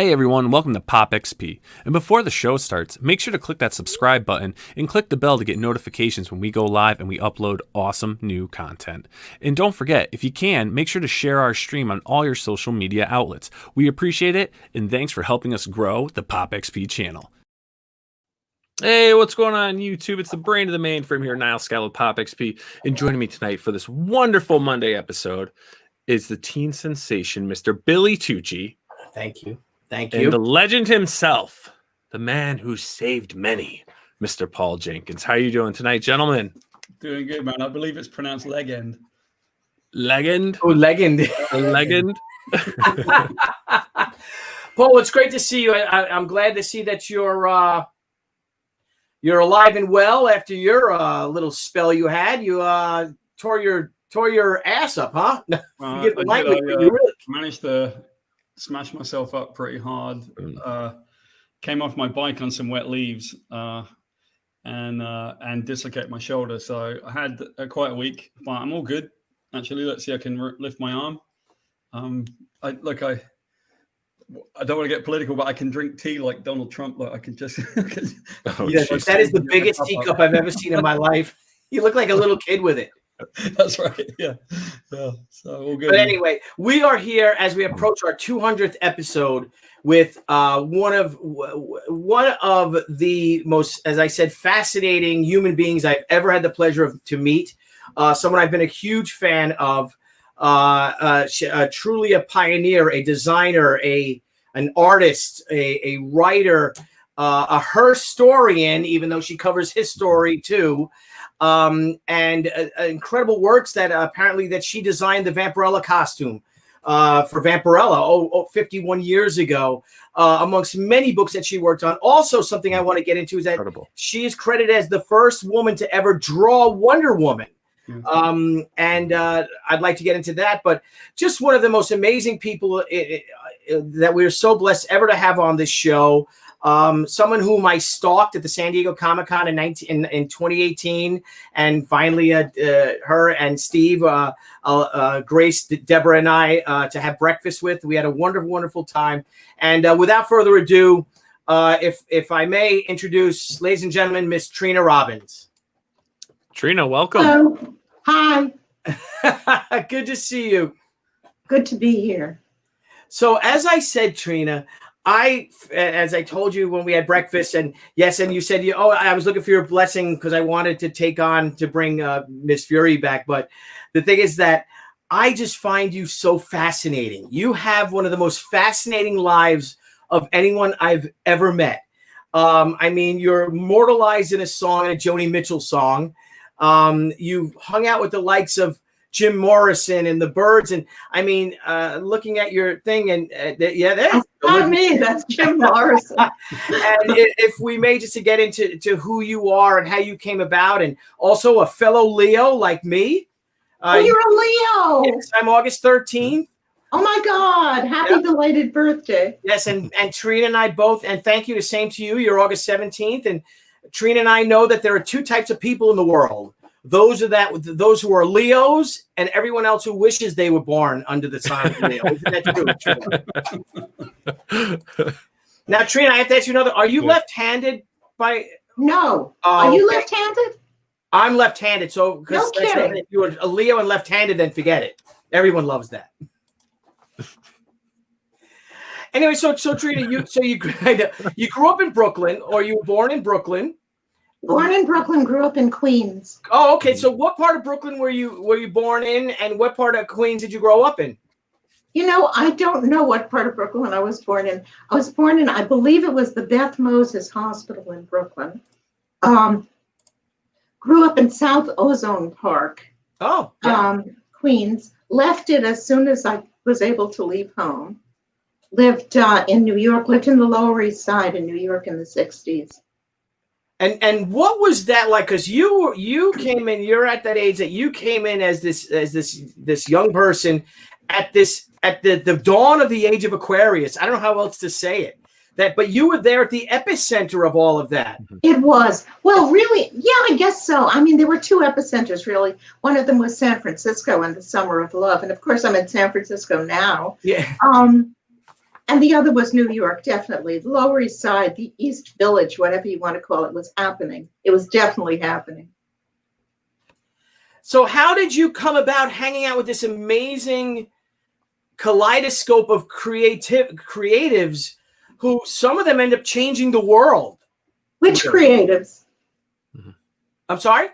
Hey everyone, welcome to Pop XP. And before the show starts, make sure to click that subscribe button and click the bell to get notifications when we go live and we upload awesome new content. And don't forget, if you can, make sure to share our stream on all your social media outlets. We appreciate it, and thanks for helping us grow the Pop XP channel. Hey, what's going on YouTube? It's the brain of the mainframe here, Niall Scott with Pop XP. And joining me tonight for this wonderful Monday episode is the teen sensation, Mr. Billy Tucci. Thank you. Thank you. And the legend himself, the man who saved many, Mr. Paul Jenkins. How are you doing tonight, gentlemen? Doing good, man. I believe it's pronounced legend. Legend? Oh, legend. Legend? Paul, it's great to see you. I'm glad to see that you're alive and well after your little spell you had. You tore your ass up, huh? I managed to smash myself up pretty hard. Came off my bike on some wet leaves and dislocated my shoulder. So I had quite a week, but I'm all good. Actually, let's see. I can lift my arm. I don't want to get political, but I can drink tea like Donald Trump. Like I can just. That is the biggest teacup I've ever seen in my life. You look like a little kid with it. That's right. Yeah. So all good. But anyway, we are here as we approach our 200th episode with one of the most, as I said, fascinating human beings I've ever had the pleasure to meet. Someone I've been a huge fan of. Truly a pioneer, a designer, an artist, a writer, a historian, even though she covers his story too. And incredible works that apparently that she designed the Vampirella costume for Vampirella 51 years ago, amongst many books that she worked on. Also, something I want to get into is that she is credited as the first woman to ever draw Wonder Woman. And I'd like to get into that, but just one of the most amazing people that we are so blessed ever to have on this show. Someone whom I stalked at the San Diego Comic-Con in 2018, and finally her and Steve, Grace, Deborah, and I to have breakfast with. We had a wonderful, wonderful time. And without further ado, if I may introduce, ladies and gentlemen, Miss Trina Robbins. Trina, welcome. Hello. Hi. Good to see you. Good to be here. So as I said, Trina, as I told you when we had breakfast, and yes, and you said, I was looking for your blessing because I wanted to bring Miss Fury back. But the thing is that I just find you so fascinating. You have one of the most fascinating lives of anyone I've ever met. I mean, you're immortalized in a song, a Joni Mitchell song. You've hung out with the likes of Jim Morrison and the Byrds, and I mean, looking at your thing, and that's not me. That's Jim Morrison. And if we may, just to get into who you are and how you came about, and also a fellow Leo like me. You're a Leo. Yes, I'm August 13th. Oh my God! Happy belated birthday. Yes, and Trina and I both, and thank you. The same to you. You're August 17th, and Trina and I know that there are two types of people in the world. Those who are Leos, and everyone else who wishes they were born under the sign of Leo. Isn't that true? Now, Trina, I have to ask you another. Are you left-handed? No. Are you left-handed? I'm left-handed. So, because if you were a Leo and left-handed, then forget it. Everyone loves that. Anyway, so Trina, you grew up in Brooklyn, or you were born in Brooklyn? Born in Brooklyn, grew up in Queens. Oh, okay. So what part of Brooklyn were you born in, and what part of Queens did you grow up in? I don't know what part of Brooklyn I was born in. I was born in, I believe it was the Beth Moses Hospital in Brooklyn. Grew up in South Ozone Park. Oh, yeah. Queens. Left it as soon as I was able to leave home. Lived in New York, lived in the Lower East Side in New York in the 60s. And what was that like? Because you came in, you're at that age that you came in as this young person at the dawn of the age of Aquarius. I don't know how else to say it. But you were there at the epicenter of all of that. It was. Well, really, yeah, I guess so. I mean, there were two epicenters, really. One of them was San Francisco and the Summer of Love. And of course, I'm in San Francisco now. Yeah. And the other was New York, definitely. The Lower East Side, the East Village, whatever you want to call it, was happening. It was definitely happening. So how did you come about hanging out with this amazing kaleidoscope of creatives who some of them end up changing the world? Which creatives? I'm sorry?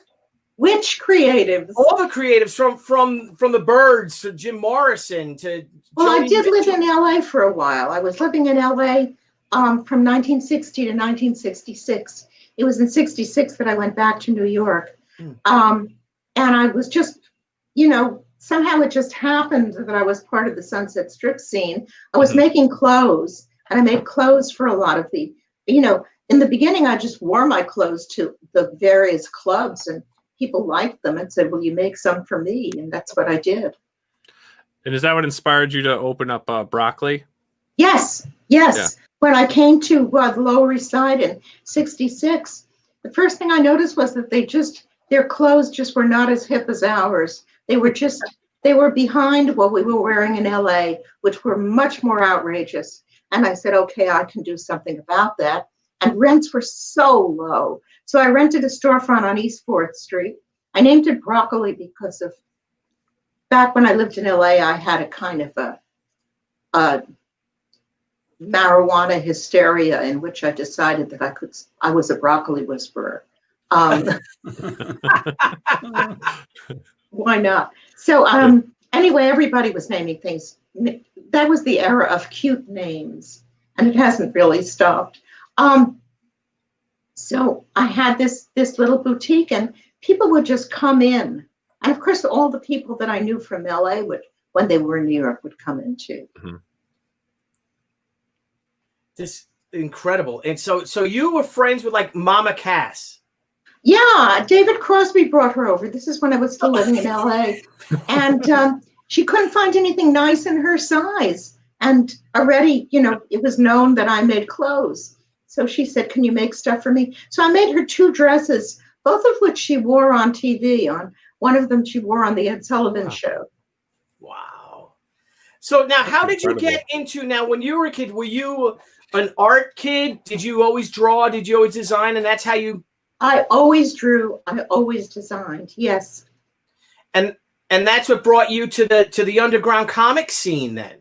Which creatives? All the creatives from the Byrds to Jim Morrison to Well, I Joni did live Mitchell. in LA for a while. I was living in LA from 1960 to 1966. It was in 66 that I went back to New York. And I was just, somehow it just happened that I was part of the Sunset Strip scene. I was making clothes, and I made clothes for a lot of the, in the beginning, I just wore my clothes to the various clubs, and people liked them and said, will you make some for me? And that's what I did. And is that what inspired you to open up Broccoli? Yes. Yeah. When I came to the Lower East Side in 66, the first thing I noticed was that their clothes just were not as hip as ours. They were behind what we were wearing in LA, which were much more outrageous. And I said, okay, I can do something about that. And rents were so low. So I rented a storefront on East 4th Street. I named it Broccoli because of back when I lived in LA, I had a kind of a marijuana hysteria in which I decided that I was a broccoli whisperer. Why not? So anyway, everybody was naming things. That was the era of cute names, and it hasn't really stopped. So I had this little boutique, and people would just come in. And of course, all the people that I knew from LA when they were in New York, would come in too. This incredible. And so you were friends with like Mama Cass. Yeah, David Crosby brought her over. This is when I was still living in LA. And she couldn't find anything nice in her size. And already, it was known that I made clothes. So she said, can you make stuff for me? So I made her 2 dresses, both of which she wore on TV. On one of them, she wore on the Ed Sullivan Show. Wow. So now, how did you get into, now when you were a kid, were you an art kid? Did you always draw? Did you always design? And that's how you... I always drew. I always designed. Yes. And that's what brought you to the underground comic scene then?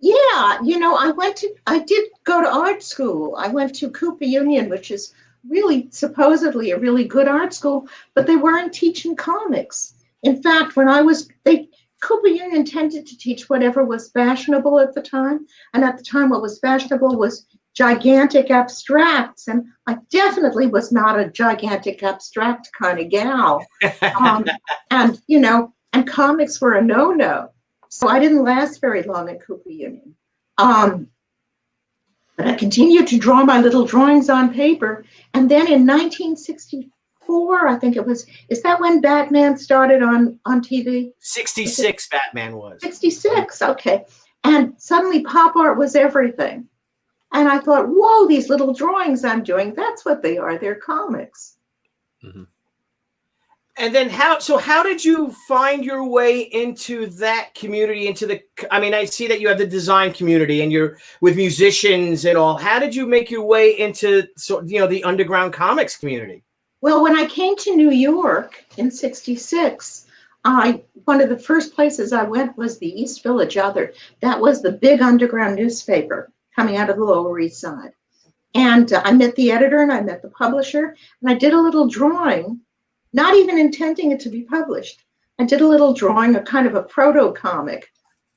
Yeah, I did go to art school. I went to Cooper Union, which is really supposedly a really good art school, but they weren't teaching comics. In fact, Cooper Union tended to teach whatever was fashionable at the time. And at the time, what was fashionable was gigantic abstracts. And I definitely was not a gigantic abstract kind of gal. And comics were a no-no. So I didn't last very long at Cooper Union. But I continued to draw my little drawings on paper. And then in 1964, I think it was, is that when Batman started on TV? 66 Batman was. 66, okay. And suddenly pop art was everything. And I thought, whoa, these little drawings I'm doing, that's what they are. They're comics. And then how did you find your way into that community, I see that you have the design community and you're with musicians and all. How did you make your way into the underground comics community? Well, when I came to New York in 66, one of the first places I went was the East Village Other. That was the big underground newspaper coming out of the Lower East Side. And I met the editor and I met the publisher, and I did a little drawing, not even intending it to be published. I did a little drawing, a kind of a proto-comic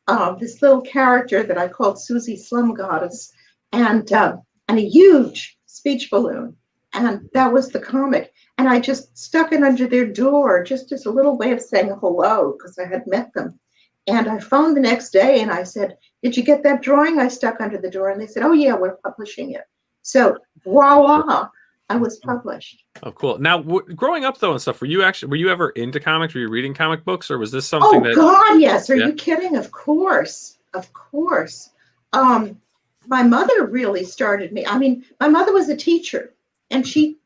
of this little character that I called Susie Slum Goddess, and a huge speech balloon. And that was the comic. And I just stuck it under their door, just as a little way of saying hello, because I had met them. And I phoned the next day and I said, did you get that drawing I stuck under the door? And they said, oh yeah, we're publishing it. So voila, I was published. Oh, cool. Now, growing up though and stuff, were you ever into comics? Were you reading comic books, or was this something that? Oh God, yes. Are you kidding? Of course. My mother really started me. My mother was a teacher, and she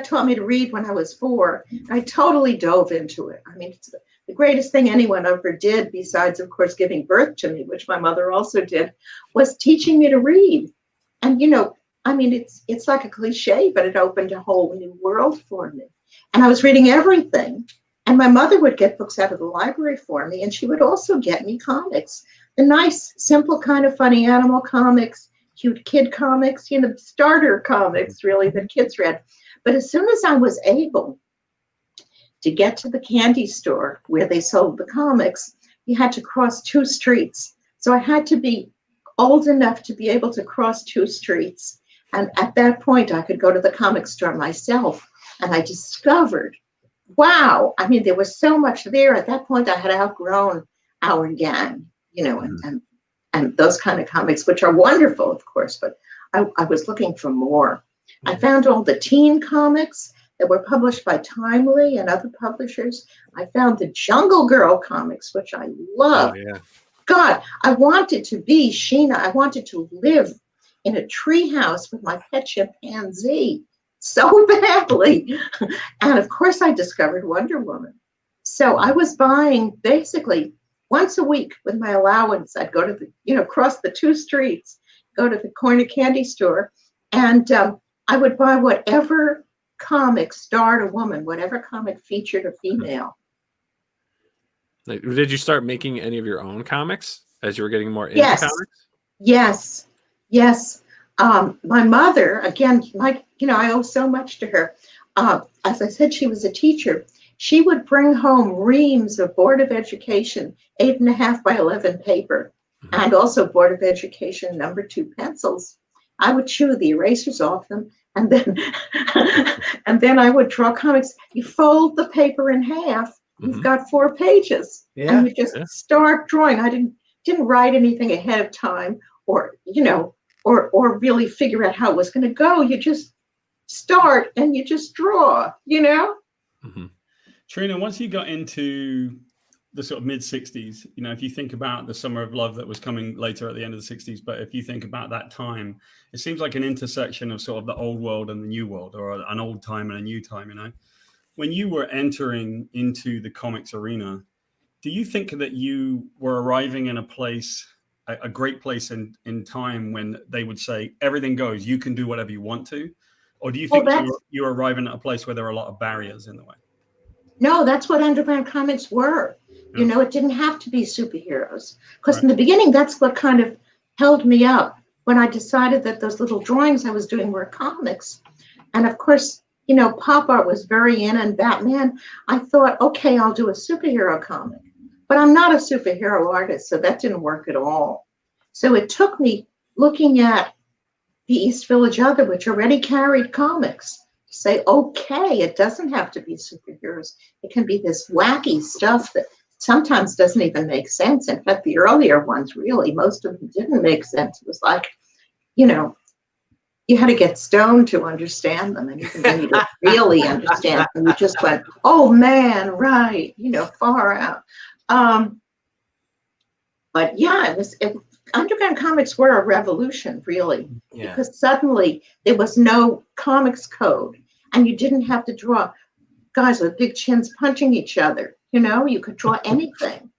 taught me to read when I was 4. I totally dove into it. It's the greatest thing anyone ever did, besides, of course, giving birth to me, which my mother also did, was teaching me to read. And, I mean, it's like a cliche, but it opened a whole new world for me. And I was reading everything. And my mother would get books out of the library for me, and she would also get me comics, the nice, simple kind of funny animal comics, cute kid comics, starter comics, really, that kids read. But as soon as I was able to get to the candy store where they sold the comics, you had to cross 2 streets. So I had to be old enough to be able to cross 2 streets. And at that point, I could go to the comic store myself. And I discovered, wow, I mean, there was so much there. At that point, I had outgrown Our Gang, and those kind of comics, which are wonderful, of course, but I was looking for more. I found all the teen comics that were published by Timely and other publishers. I found the Jungle Girl comics, which I love. Oh, yeah. God, I wanted to be Sheena. I wanted to live in a tree house with my pet chimpanzee so badly. And of course, I discovered Wonder Woman. So I was buying basically once a week with my allowance. I'd go to cross the 2 streets, go to the corner candy store, and I would buy whatever comic starred a woman, whatever comic featured a female. Did you start making any of your own comics as you were getting more into Yes. comics? Yes. My mother, again, I owe so much to her. As I said, she was a teacher. She would bring home reams of Board of Education 8.5 by 11 paper, and also Board of Education No. 2 pencils. I would chew the erasers off them, and then I would draw comics. You fold the paper in half, you've got 4 pages, and you just start drawing. I didn't write anything ahead of time, or really figure out how it was going to go. You just start and you just draw. Mm-hmm. Trina, once you got into the sort of mid-60s, if you think about the Summer of Love that was coming later at the end of the 60s, but if you think about that time, it seems like an intersection of sort of the old world and the new world, or an old time and a new time, When you were entering into the comics arena, do you think that you were arriving in a place, a great place in time when they would say, everything goes, you can do whatever you want to? Or do you think you were arriving at a place where there are a lot of barriers in the way? No, that's what underground comics were. It didn't have to be superheroes. Because in the beginning, that's what kind of held me up when I decided that those little drawings I was doing were comics. And of course, pop art was very in, and Batman. I thought, okay, I'll do a superhero comic. But I'm not a superhero artist, so that didn't work at all. So it took me looking at the East Village Other, which already carried comics, say, okay, it doesn't have to be superheroes. It can be this wacky stuff that sometimes doesn't even make sense. In fact, the earlier ones, really, most of them didn't make sense. It was like, you had to get stoned to understand them. And even then you didn't really understand them. You just went, oh man, right, far out. But yeah, underground comics were a revolution, really, because suddenly there was no comics code, and you didn't have to draw guys with big chins punching each other. You could draw anything.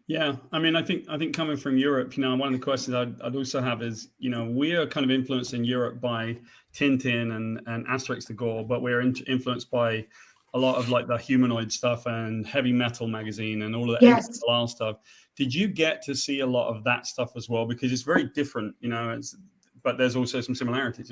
Yeah, I mean, I think coming from Europe, one of the questions I'd also have is, we are kind of influenced in Europe by Tintin and Asterix the Gaul, but we're influenced by a lot of like the humanoid stuff and heavy metal magazine and all of the interstellar stuff. Did you get to see a lot of that stuff as well? Because it's very different, but there's also some similarities.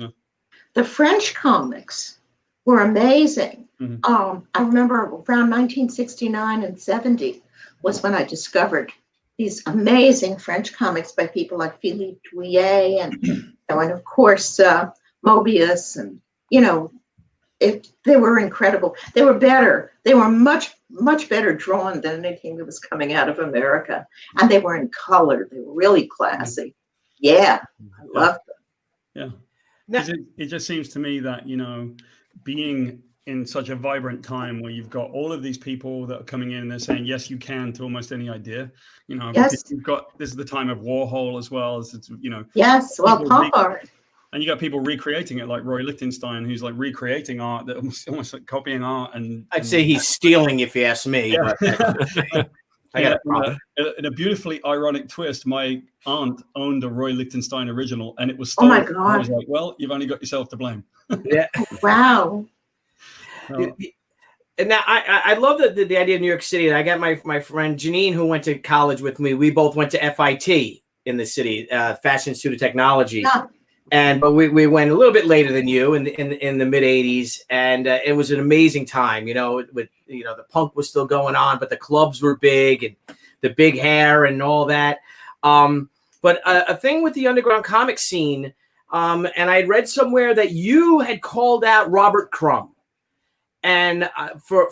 The French comics were amazing. I remember around 1969 and 70 was when I discovered these amazing French comics by people like Philippe Douillet and of course Mobius, and they were incredible. They were better. They were much better drawn than anything that was coming out of America, and they were in color. They were really classy. Yeah, I loved them. Yeah, it just seems to me that being in such a vibrant time where you've got all of these people that are coming in and they're saying yes you can to almost any idea, yes, you've got, this is the time of Warhol as well as yes, well, pop art. And you got people recreating it, like Roy Lichtenstein, who's like recreating art, that almost like copying art. And I'd say he's stealing, if you ask me. Yeah. But I got a problem. In a beautifully ironic twist, my aunt owned a Roy Lichtenstein original, and it was Oh stolen. my I God. was like, well, you've only got yourself to blame. Yeah. Wow. So, And now I love the idea of New York City. And I got my friend Janine, who went to college with me. We both went to FIT in the city, Fashion Institute of Technology. Yeah. But we went a little bit later than you in the mid 80s, and it was an amazing time. With the punk was still going on, but the clubs were big and the big hair and all that. But a thing with the underground comic scene, and I had read somewhere that you had called out Robert Crumb. And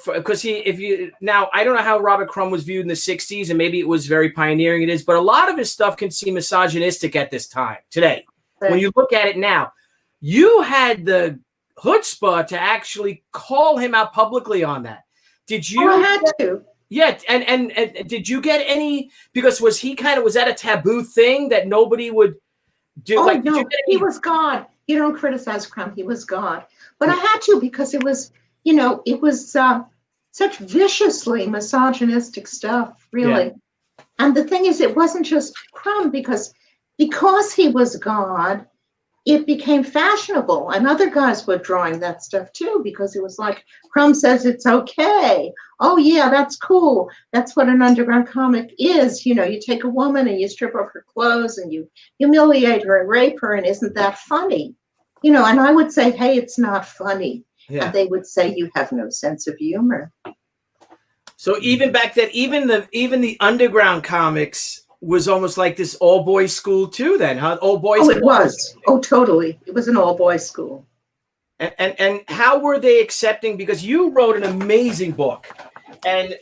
because now I don't know how Robert Crumb was viewed in the 60s, and maybe it was very pioneering. It is, but a lot of his stuff can seem misogynistic at this time today. Right. When you look at it now, you had the chutzpah to actually call him out publicly on that. Did you? Oh, I had to. Yeah, and did you get any? Because was that a taboo thing that nobody would do? Oh, Like, did no, you get he any? was God. You don't criticize Crumb. He was God. But I had to, because it was, it was such viciously misogynistic stuff, really. Yeah. And the thing is, it wasn't just Crumb, because he was God, it became fashionable. And other guys were drawing that stuff too, because it was like, Crumb says it's okay. Oh, yeah, that's cool. That's what an underground comic is. You take a woman and you strip off her clothes and you humiliate her and rape her. And isn't that funny? And I would say, hey, it's not funny. Yeah. And they would say, you have no sense of humor. So even back then, even the underground comics was almost like this all boys school too. Then, huh? All boys. Oh, it was. Oh, totally. It was an all boys school. And how were they accepting? Because you wrote an amazing book, and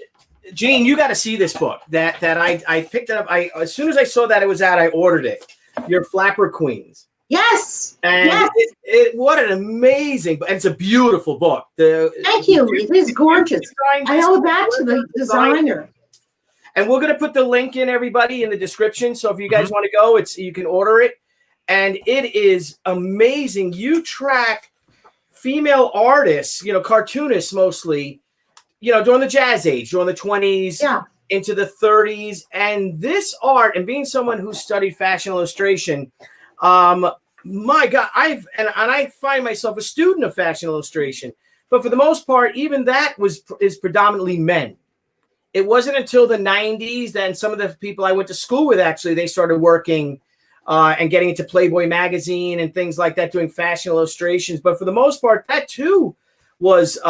Janine, you got to see this book. That I picked it up. As soon as I saw that it was out, I ordered it. Your Flapper Queens. Yes. And yes. What an amazing, and it's a beautiful book. Thank you. It is gorgeous. I owe that to the designer. And we're going to put the link in, everybody, in the description. So if you guys want to go, you can order it. And it is amazing. You track female artists, cartoonists mostly, during the Jazz Age, during the 20s, into the 30s. And this art, and being someone who studied fashion illustration, my God, I find myself a student of fashion illustration. But for the most part, even that is predominantly men. It wasn't until the 90s that some of the people I went to school with, actually, they started working and getting into Playboy magazine and things like that, doing fashion illustrations. But for the most part, that too was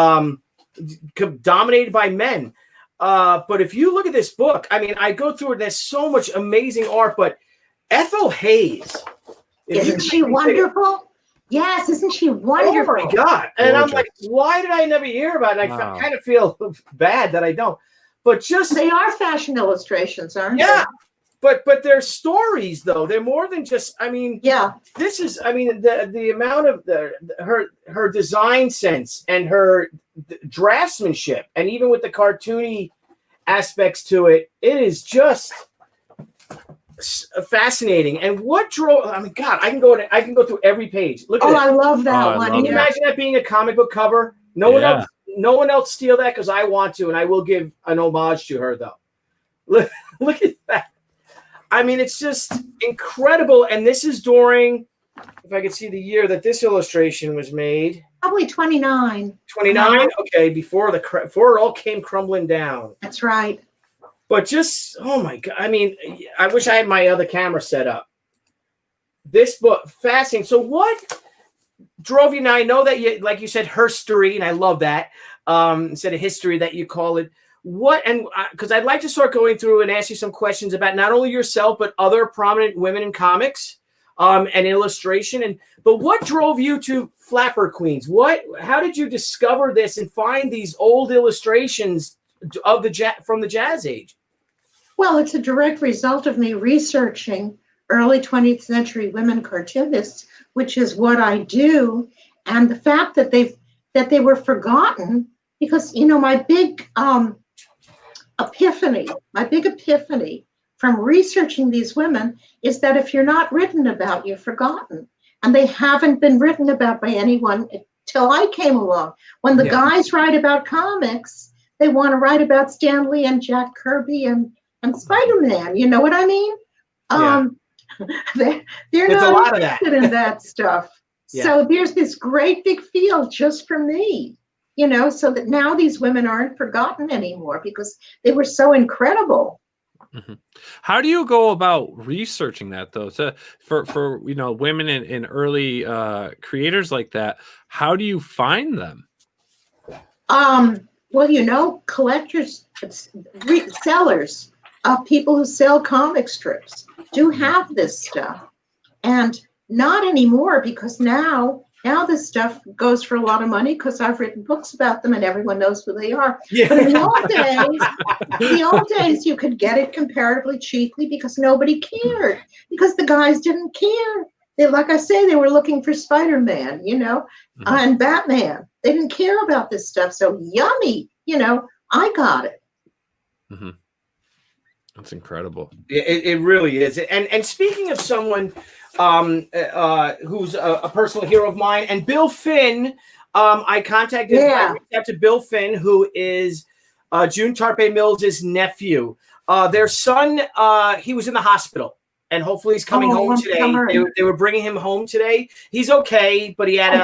dominated by men. But if you look at this book, I mean, I go through it, and there's so much amazing art. But Ethel Hayes. Isn't she wonderful? Yes, isn't she wonderful? Oh, my God. And I'm like, why did I never hear about it? And I kind of feel bad that I don't. But just they are fashion illustrations, aren't they? Yeah, but they're stories, though. They're more than just. I mean, this is. I mean, the amount of her design sense and her draftsmanship, and even with the cartoony aspects to it, it is just fascinating. And what drove? I mean, God, I can go through every page. Look at it. I love that one. Can you imagine that being a comic book cover? No one else steal that, because I want to, and I will give an homage to her, though. Look at that. I mean, it's just incredible. And this is during, if I could see the year that this illustration was made. Probably 29. 29? Okay, before it all came crumbling down. That's right. But just, oh my God. I mean, I wish I had my other camera set up. This book, fascinating. So what drove you? Now I know that you, like you said, herstory, and I love that. Instead of history, that you call it. What, and because I'd like to start going through and ask you some questions about not only yourself but other prominent women in comics and illustration. But what drove you to Flapper Queens? How did you discover this and find these old illustrations of from the Jazz Age? Well, it's a direct result of me researching early 20th century women cartoonists, which is what I do, and the fact that they were forgotten, because my big epiphany from researching these women is that if you're not written about, you're forgotten. and they haven't been written about by anyone till I came along. When the guys write about comics, they want to write about Stan Lee and Jack Kirby and Spider-Man. You know what I mean? They're There's a not lot of that. interested in that stuff. So there's this great big field just for me, you know, so that now these women aren't forgotten anymore because they were so incredible. Mm-hmm. How do you go about researching that, though? So for you know, women and early creators like that, how do you find them? Well, you know, collectors, sellers, people who sell comic strips do have this stuff, and not anymore because now this stuff goes for a lot of money because I've written books about them and everyone knows who they are. Yeah. But in the old days, you could get it comparatively cheaply because nobody cared, because the guys didn't care. They, like I say, they were looking for Spider-Man, you know, and Batman. They didn't care about this stuff. So yummy, you know, I got it. Mm-hmm. That's incredible. It really is. And speaking of someone who's a personal hero of mine, and Bill Finn, I contacted I reached out to Bill Finn, who is June Tarpe Mills' nephew. Their son, he was in the hospital, and hopefully he's coming home today. They were bringing him home today. He's okay, but he had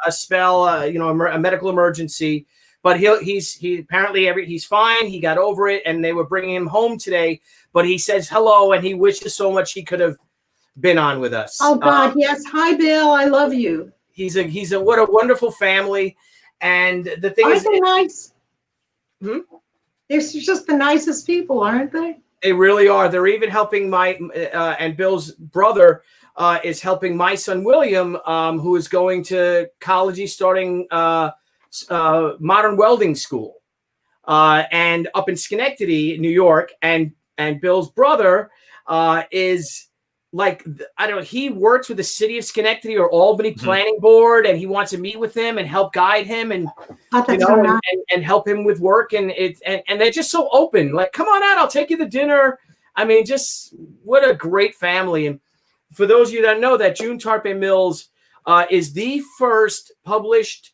a spell, you know, a medical emergency. But he's apparently he's fine. He got over it, and they were bringing him home today. But he says hello, and he wishes so much he could have been on with us. Oh God, yes. Hi, Bill. I love you. He's a what a wonderful family, and the thing Aren't they nice? Hmm? They're just the nicest people, aren't they? They really are. They're even helping and Bill's brother is helping my son William, who is going to college. He's starting modern welding school, and up in Schenectady, New York, and Bill's brother is like, I don't know, he works with the city of Schenectady or Albany planning board, and he wants to meet with him and help guide him and you know, and help him with work, and they're just so open, like, come on out, I'll take you to dinner. I mean, just what a great family. And for those of you that know, that June Tarpe Mills is the first published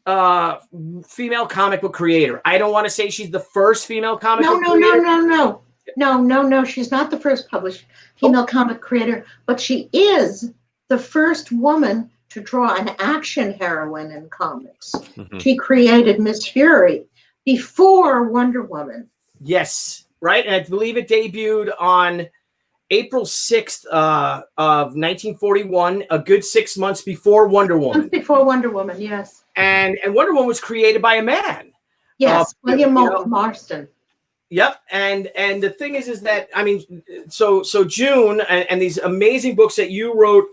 female comic book creator. I don't want to say she's the first female comic book creator. No, she's not the first published female comic creator, but she is the first woman to draw an action heroine in comics. She created Miss Fury before Wonder Woman. Yes, right. And I believe it debuted on April 6th of 1941, a good 6 months before Wonder Woman. Before Wonder Woman, yes. And Wonder Woman was created by a man. Yes, William Moulton Marston. Yep, and the thing is that, I mean, so June and these amazing books that you wrote,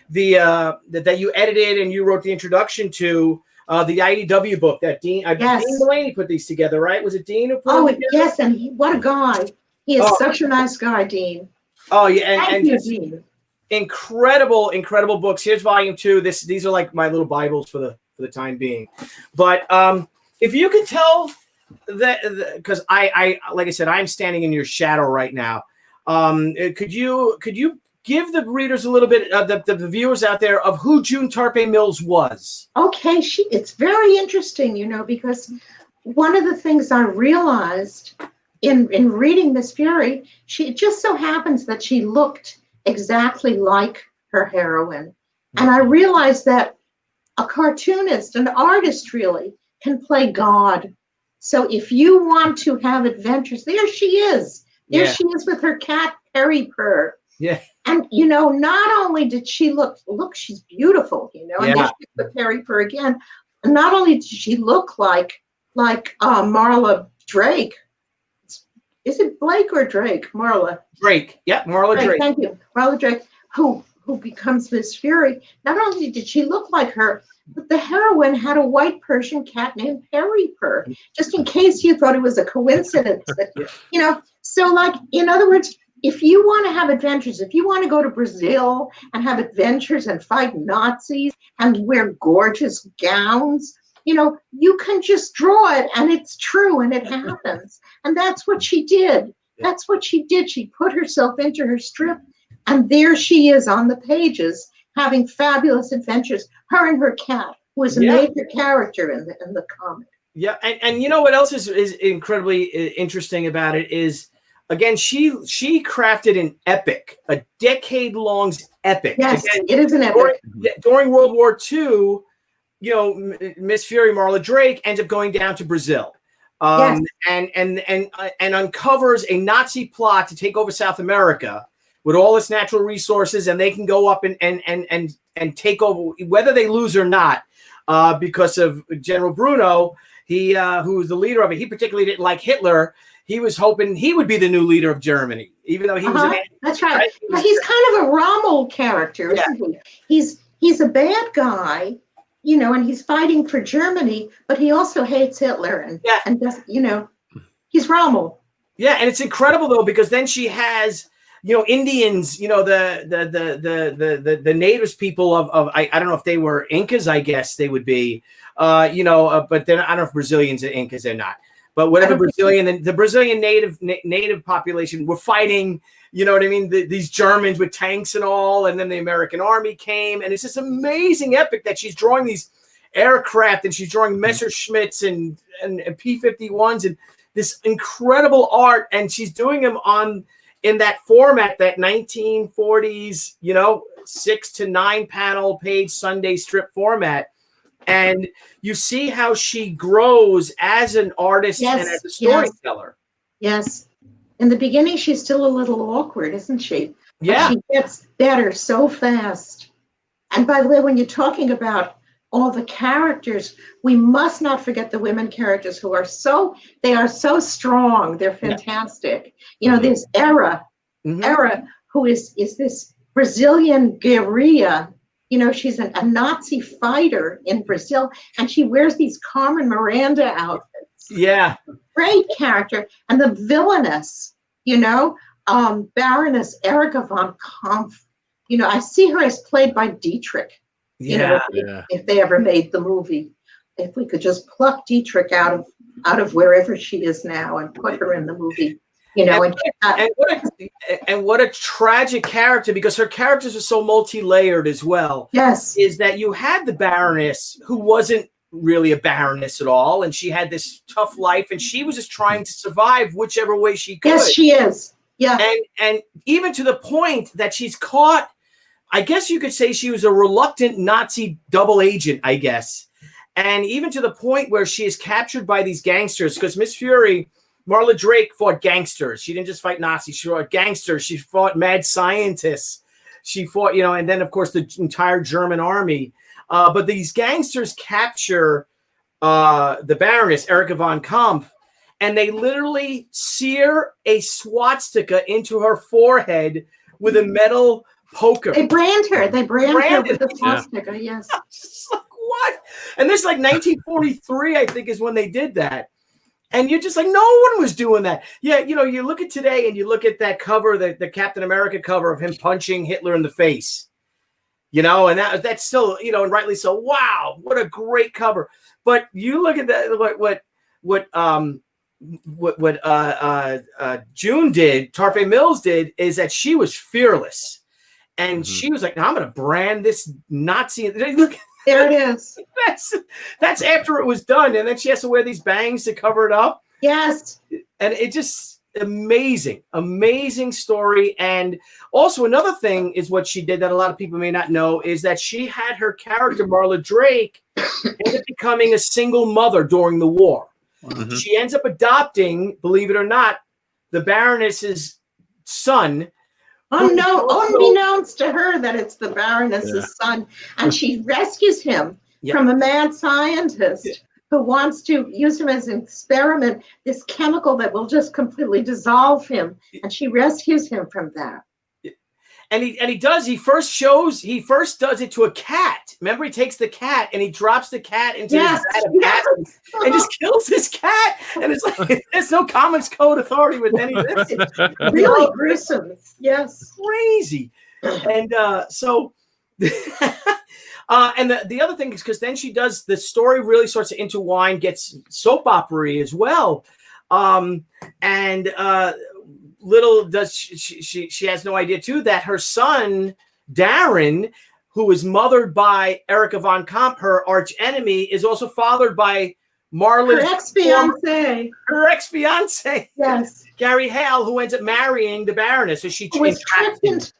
that you edited and you wrote the introduction to, the IDW book that Dean Mulaney put these together, right? Was it Dean who put them together? Yes, and what a guy! He is such a nice guy, Dean. Oh yeah, Thank you, Dean. Incredible books. Here's volume 2. These are like my little Bibles for the time being. But if you could tell that, because I like I said, I'm standing in your shadow right now. Could you give the readers a little bit, the viewers out there, of who June Tarpe Mills was? Okay, it's very interesting, you know, because one of the things I realized in reading Miss Fury, it just so happens that she looked exactly like her heroine. And I realized that a cartoonist, an artist really, can play God. So if you want to have adventures, there she is. There she is with her cat, Perry Purr. Yeah. And, you know, not only did she look, she's beautiful, you know, and then she's with Perry Purr again. And not only did she look like Marla Drake. Is it Blake or Drake? Marla. Drake. Yeah, Marla Drake. Thank you. Marla Drake, who becomes Miss Fury. Not only did she look like her, but the heroine had a white Persian cat named Perry Purr, just in case you thought it was a coincidence. You know, so like, in other words, if you want to have adventures, if you want to go to Brazil and have adventures and fight Nazis and wear gorgeous gowns, you know, you can just draw it and it's true and it happens. And that's what she did. That's what she did. She put herself into her strip, and there she is on the pages. having fabulous adventures. Her and her cat, who is a major character in the comic. Yeah, and you know what else is incredibly interesting about it is, again, she crafted an epic, a decade-long epic. Yes, again, it is an epic. During World War II, you know, Miss Fury, Marla Drake, ends up going down to Brazil, and uncovers a Nazi plot to take over South America with all its natural resources, and they can go up and take over, whether they lose or not, because of General Bruno. He, who was the leader of it, he particularly didn't like Hitler. He was hoping he would be the new leader of Germany, even though he was. That's right. But he's kind of a Rommel character, isn't he? He's a bad guy, you know, and he's fighting for Germany, but he also hates Hitler and does, you know, he's Rommel. Yeah, and it's incredible though, because then she has, you know, Indians, you know, the natives people of I don't know if they were Incas, I guess they would be, you know, but then I don't know if Brazilians are Incas, they're not. But whatever the Brazilian native population were fighting, you know what I mean? These Germans with tanks and all, and then the American army came, and it's this amazing epic that she's drawing these aircraft, and she's drawing Messerschmitts and P-51s and this incredible art, and she's doing them in that format, that 1940s, you know, 6 to 9 panel page Sunday strip format. And you see how she grows as an artist and as a storyteller. Yes. In the beginning, she's still a little awkward, isn't she? Yeah. But she gets better so fast. And by the way, when you're talking about all the characters, we must not forget the women characters who are so strong. They're fantastic. You know, there's Era, who is this Brazilian guerrilla. You know, she's a Nazi fighter in Brazil, and she wears these Carmen Miranda outfits. Yeah. Great character. And the villainess, you know, Baroness Erica von Kampf. You know, I see her as played by Dietrich. You know, if they ever made the movie, if we could just pluck Dietrich out of wherever she is now and put her in the movie. You know, and what a tragic character, because her characters are so multi-layered as well. Yes. Is that you had the Baroness, who wasn't really a Baroness at all, and she had this tough life, and she was just trying to survive whichever way she could. Yes, she is. Yeah. And even to the point that she's caught, I guess you could say she was a reluctant Nazi double agent, I guess. And even to the point where she is captured by these gangsters, because Miss Fury, Marla Drake, fought gangsters. She didn't just fight Nazis. She fought gangsters. She fought mad scientists. She fought, you know, and then, of course, the entire German army. But these gangsters capture the Baroness, Erica von Kampf, and they literally sear a swastika into her forehead with a metal poker. They brand her. They brand her with the swastika, yes. Like, what? And this is like 1943, I think, is when they did that. And you're just like, no one was doing that. Yeah, you know, you look at today and you look at that cover, the Captain America cover of him punching Hitler in the face. You know, and that's still, you know, and rightly so. Wow, what a great cover. But you look at that, what June did, Tarpe Mills did, is that she was fearless. And she was like, no, I'm going to brand this Nazi. Look, there it is. That's after it was done. And then she has to wear these bangs to cover it up. Yes. And it just amazing story. And also another thing is what she did that a lot of people may not know is that she had her character, Marla Drake, end up becoming a single mother during the war. She ends up adopting, believe it or not, the Baroness's son. Unbeknownst to her that it's the Baroness's son. And she rescues him from a mad scientist who wants to use him as an experiment, this chemical that will just completely dissolve him. And she rescues him from that. And he first does it to a cat. Remember, he takes the cat and he drops the cat into his vat of acid and just kills this cat. And it's like, there's no Comics Code authority with any of this. It's really gruesome. Yes. Crazy. And so, and the other thing is because then she does, the story really starts to intertwine, gets soap opera-y as well. Little does she has no idea too that her son Darren who is mothered by Erica Von Kamp, her arch enemy, is also fathered by Marla's her ex-fiance, yes, Gary Hale, who ends up marrying the Baroness. So she was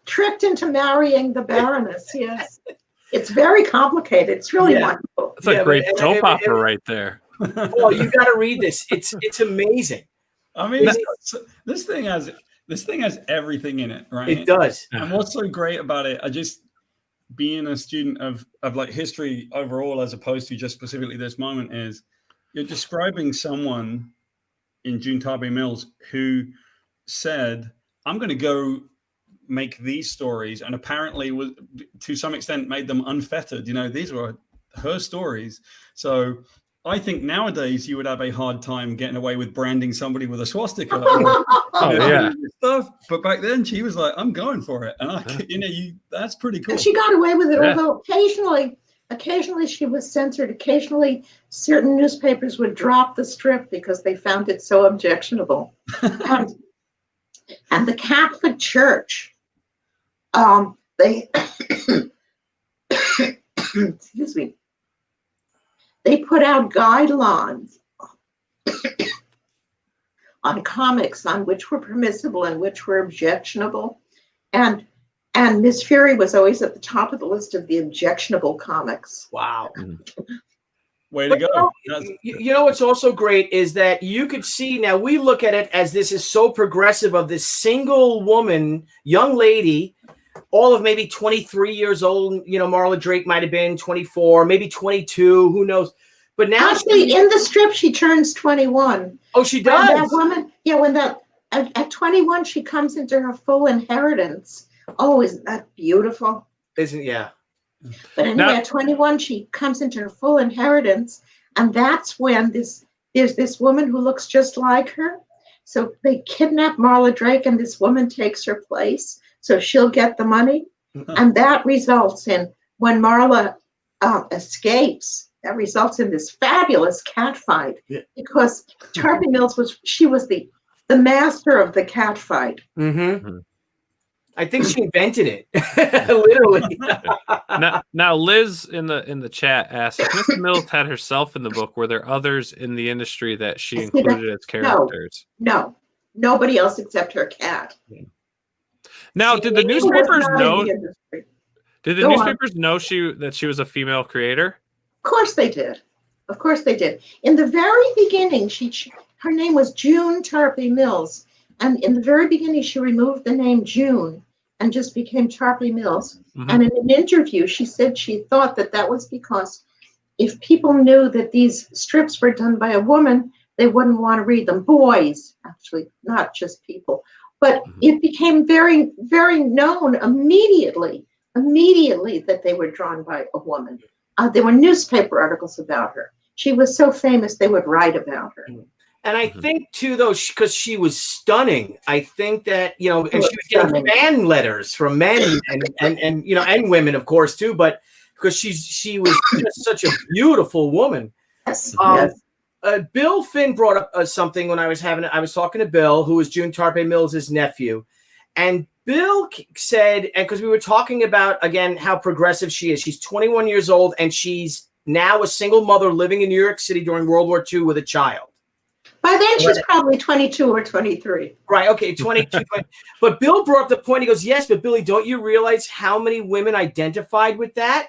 tricked into marrying the Baroness. Yes, it's very complicated. It's really wonderful. It's a great soap opera right there. Oh, you got to read this. It's amazing. I mean, this thing has everything in it, right? It does. And what's so great about it, being a student of like history overall, as opposed to just specifically this moment, is you're describing someone in June Tarpe Mills who said, I'm going to go make these stories, and apparently was, to some extent, made them unfettered. You know, these were her stories. So I think nowadays you would have a hard time getting away with branding somebody with a swastika. Stuff. But back then she was like, I'm going for it. And that's pretty cool. And she got away with it, although occasionally she was censored. Occasionally certain newspapers would drop the strip because they found it so objectionable. And the Catholic Church, they excuse me, they put out guidelines on comics on which were permissible and which were objectionable. And Miss Fury was always at the top of the list of the objectionable comics. Wow. Way to go. You know what's also great is that you could see, now we look at it as this is so progressive of this single woman, young lady, all of maybe 23 years old. You know, Marla Drake might have been 24, maybe 22, who knows. But now actually in the strip she turns 21. Oh, she does. That woman, at 21 she comes into her full inheritance. Oh, isn't that beautiful? But anyway, at 21 she comes into her full inheritance, and that's when there's this woman who looks just like her. So they kidnap Marla Drake, and this woman takes her place, so she'll get the money. And that results in, when Marla escapes, that results in this fabulous cat fight, because Tarpe Mills was the master of the cat fight. Mm-hmm. I think she invented it, literally. now, Liz in the chat asked, if Miss Mills had herself in the book, were there others in the industry that she included as characters? No, nobody else except her cat. Now, did the newspapers know? Did the newspapers know that she was a female creator? Of course they did. Of course they did. In the very beginning, her name was June Tarpe Mills. And in the very beginning, she removed the name June and just became Tarpe Mills. Mm-hmm. And in an interview, she said she thought that was because if people knew that these strips were done by a woman, they wouldn't want to read them. Boys, actually, not just people. But it became very, very known immediately that they were drawn by a woman. There were newspaper articles about her. She was so famous, they would write about her. And I think, too, though, because she was stunning, I think that, and she was getting fan letters from men and women, of course, too, but because she was just such a beautiful woman. Yes. Bill Finn brought up something when I was talking to Bill, who was June Tarpe Mills' nephew. And Bill said, and because we were talking about, again, how progressive she is. She's 21 years old, and she's now a single mother living in New York City during World War II with a child. By then, she's probably 22 or 23. Right, okay, 22. But Bill brought up the point. He goes, yes, but Billy, don't you realize how many women identified with that?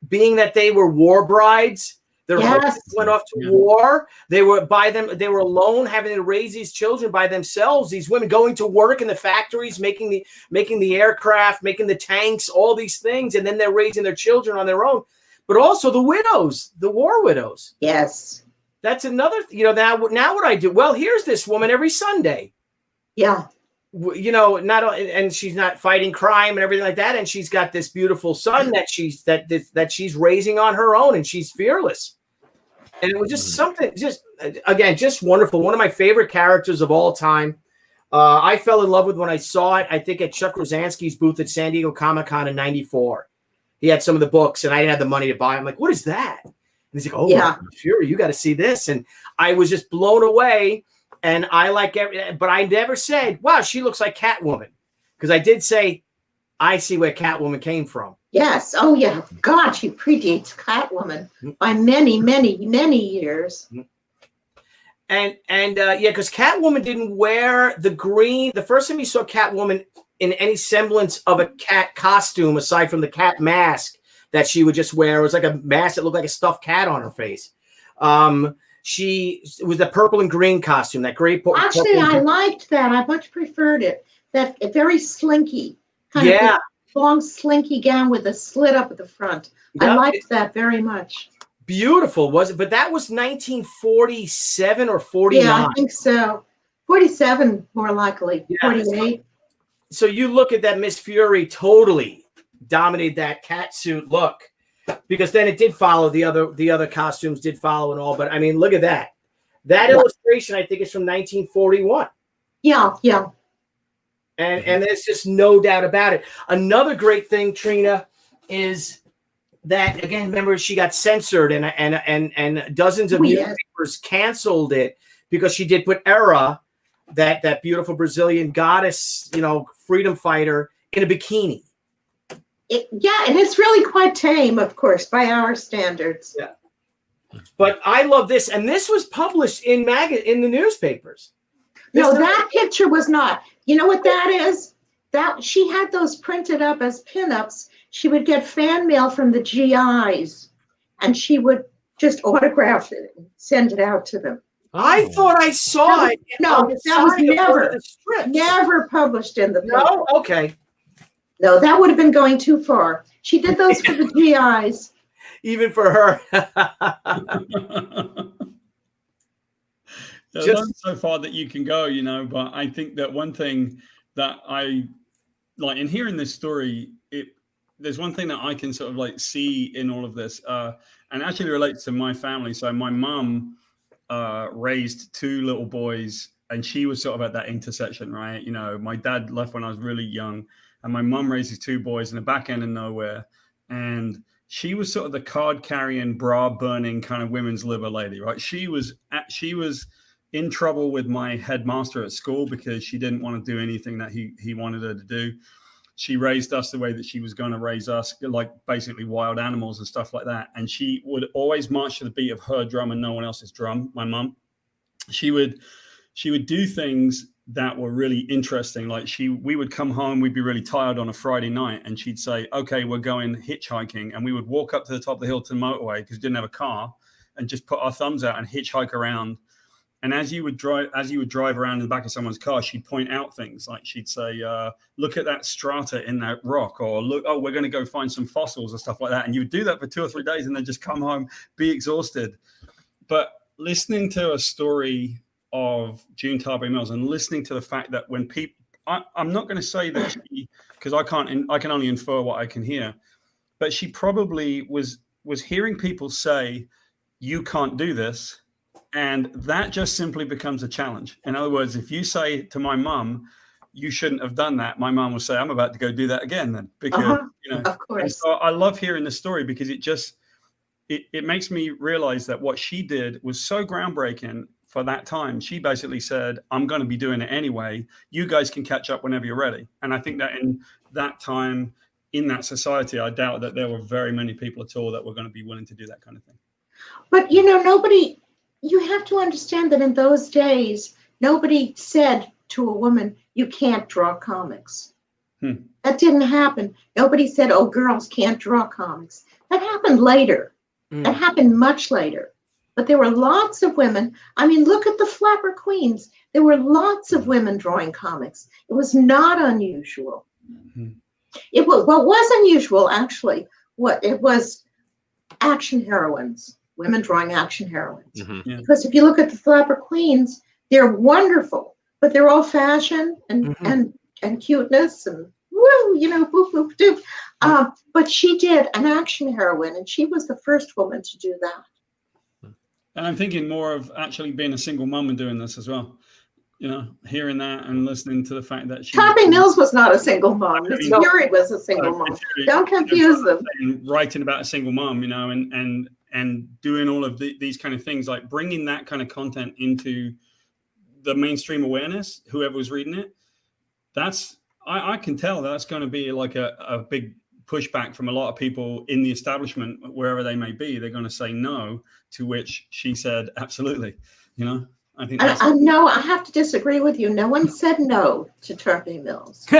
Being that they were war brides. Their husbands went off to war. They were alone, having to raise these children by themselves. These women going to work in the factories, making the aircraft, making the tanks, all these things, and then they're raising their children on their own. But also the widows, the war widows. Yes. That's another, now what I do. Well, here's this woman every Sunday. Yeah. And she's not fighting crime and everything like that. And she's got this beautiful son that she's raising on her own, and she's fearless. And it was just something, just wonderful. One of my favorite characters of all time. I fell in love with when I saw it, I think at Chuck Rosansky's booth at San Diego Comic-Con in '94. He had some of the books, and I didn't have the money to buy them. I'm like, what is that? And he's like, oh, yeah, Fury, you got to see this. And I was just blown away. And I but I never said, wow, she looks like Catwoman. Because I did say, I see where Catwoman came from. Yes. Oh, yeah. God, she predates Catwoman by many, many, many years. And yeah, because Catwoman didn't wear the green. The first time you saw Catwoman in any semblance of a cat costume, aside from the cat mask that she would just wear, it was like a mask that looked like a stuffed cat on her face. It was the purple and green costume, that great. Actually, I liked that. I much preferred it. That very slinky, kind Yeah. of long slinky gown with a slit up at the front. Yep. I liked that very much. Beautiful, was it? But that was 1947 or 49. Yeah, I think so. 47, more likely. Yeah. 48. So you look at that, Miss Fury totally dominated that cat suit look, because then it did follow the other costumes did follow and all. But I mean, look at that. That illustration, I think, is from 1941. Yeah, yeah. And there's just no doubt about it. Another great thing, Trina, is that, again, remember, she got censored and dozens of newspapers canceled it because she did put Era, that beautiful Brazilian goddess, freedom fighter, in a bikini. And it's really quite tame, of course, by our standards. Yeah. But I love this, and this was published in the newspapers. No, that picture was not. You know what that is? That she had those printed up as pinups. She would get fan mail from the GIs, and she would just autograph it and send it out to them. I thought I saw it. No, that was never published in the paper. No? Okay. No, that would have been going too far. She did those for the GIs. Even for her. Just so far that you can go, but I think that one thing that I like in hearing this story, there's one thing that I can sort of like see in all of this, and actually relates to my family. So my mum raised two little boys, and she was sort of at that intersection, right? My dad left when I was really young, and my mum raises two boys in the back end of nowhere, and she was sort of the card-carrying, bra-burning kind of women's liver lady, right? She was in trouble with my headmaster at school because she didn't want to do anything that he wanted her to do. She raised us the way that she was going to raise us, like basically wild animals and stuff like that. And she would always march to the beat of her drum and no one else's drum. My mum, she would do things that were really interesting. Like we would come home, we'd be really tired on a Friday night, and she'd say, "Okay, we're going hitchhiking," and we would walk up to the top of the hill to the motorway because we didn't have a car, and just put our thumbs out and hitchhike around. And as you would drive around in the back of someone's car, she'd point out things like she'd say, "Look at that strata in that rock," or "Look, we're going to go find some fossils," or stuff like that. And you would do that for 2 or 3 days, and then just come home, be exhausted. But listening to a story of June Tarbury Mills and listening to the fact that when people, I'm not going to say that because I can only infer what I can hear, but she probably was hearing people say, "You can't do this." And that just simply becomes a challenge. In other words, if you say to my mum, "You shouldn't have done that," my mum will say, "I'm about to go do that again then." Because, of course. And so I love hearing the story because it makes me realize that what she did was so groundbreaking for that time. She basically said, "I'm going to be doing it anyway. You guys can catch up whenever you're ready." And I think that in that time, in that society, I doubt that there were very many people at all that were going to be willing to do that kind of thing. But, you have to understand that in those days, nobody said to a woman, "You can't draw comics." That didn't happen. Nobody said, "Oh, girls can't draw comics." That happened later. That happened much later. But there were lots of women. I mean, look at the Flapper Queens. There were lots of women drawing comics. It was not unusual. What was unusual, actually, it was action heroines. Women drawing action heroines. Yeah. Because if you look at the Flapper Queens, they're wonderful, but they're all fashion and cuteness and woo, boop, boop, doop. But she did an action heroine, and she was the first woman to do that. And I'm thinking more of actually being a single mum and doing this as well. Hearing that and listening to the fact that Tarbury Mills was not a single mom. Miss Fury was a single mom. Don't confuse them. Writing about a single mom, and doing all of these kind of things, like bringing that kind of content into the mainstream awareness, whoever was reading it, I can tell that's going to be like a big pushback from a lot of people in the establishment, wherever they may be. They're going to say no, to which she said, absolutely. You know, I think that's... No, I have to disagree with you. No one said no to Turkey Mills. You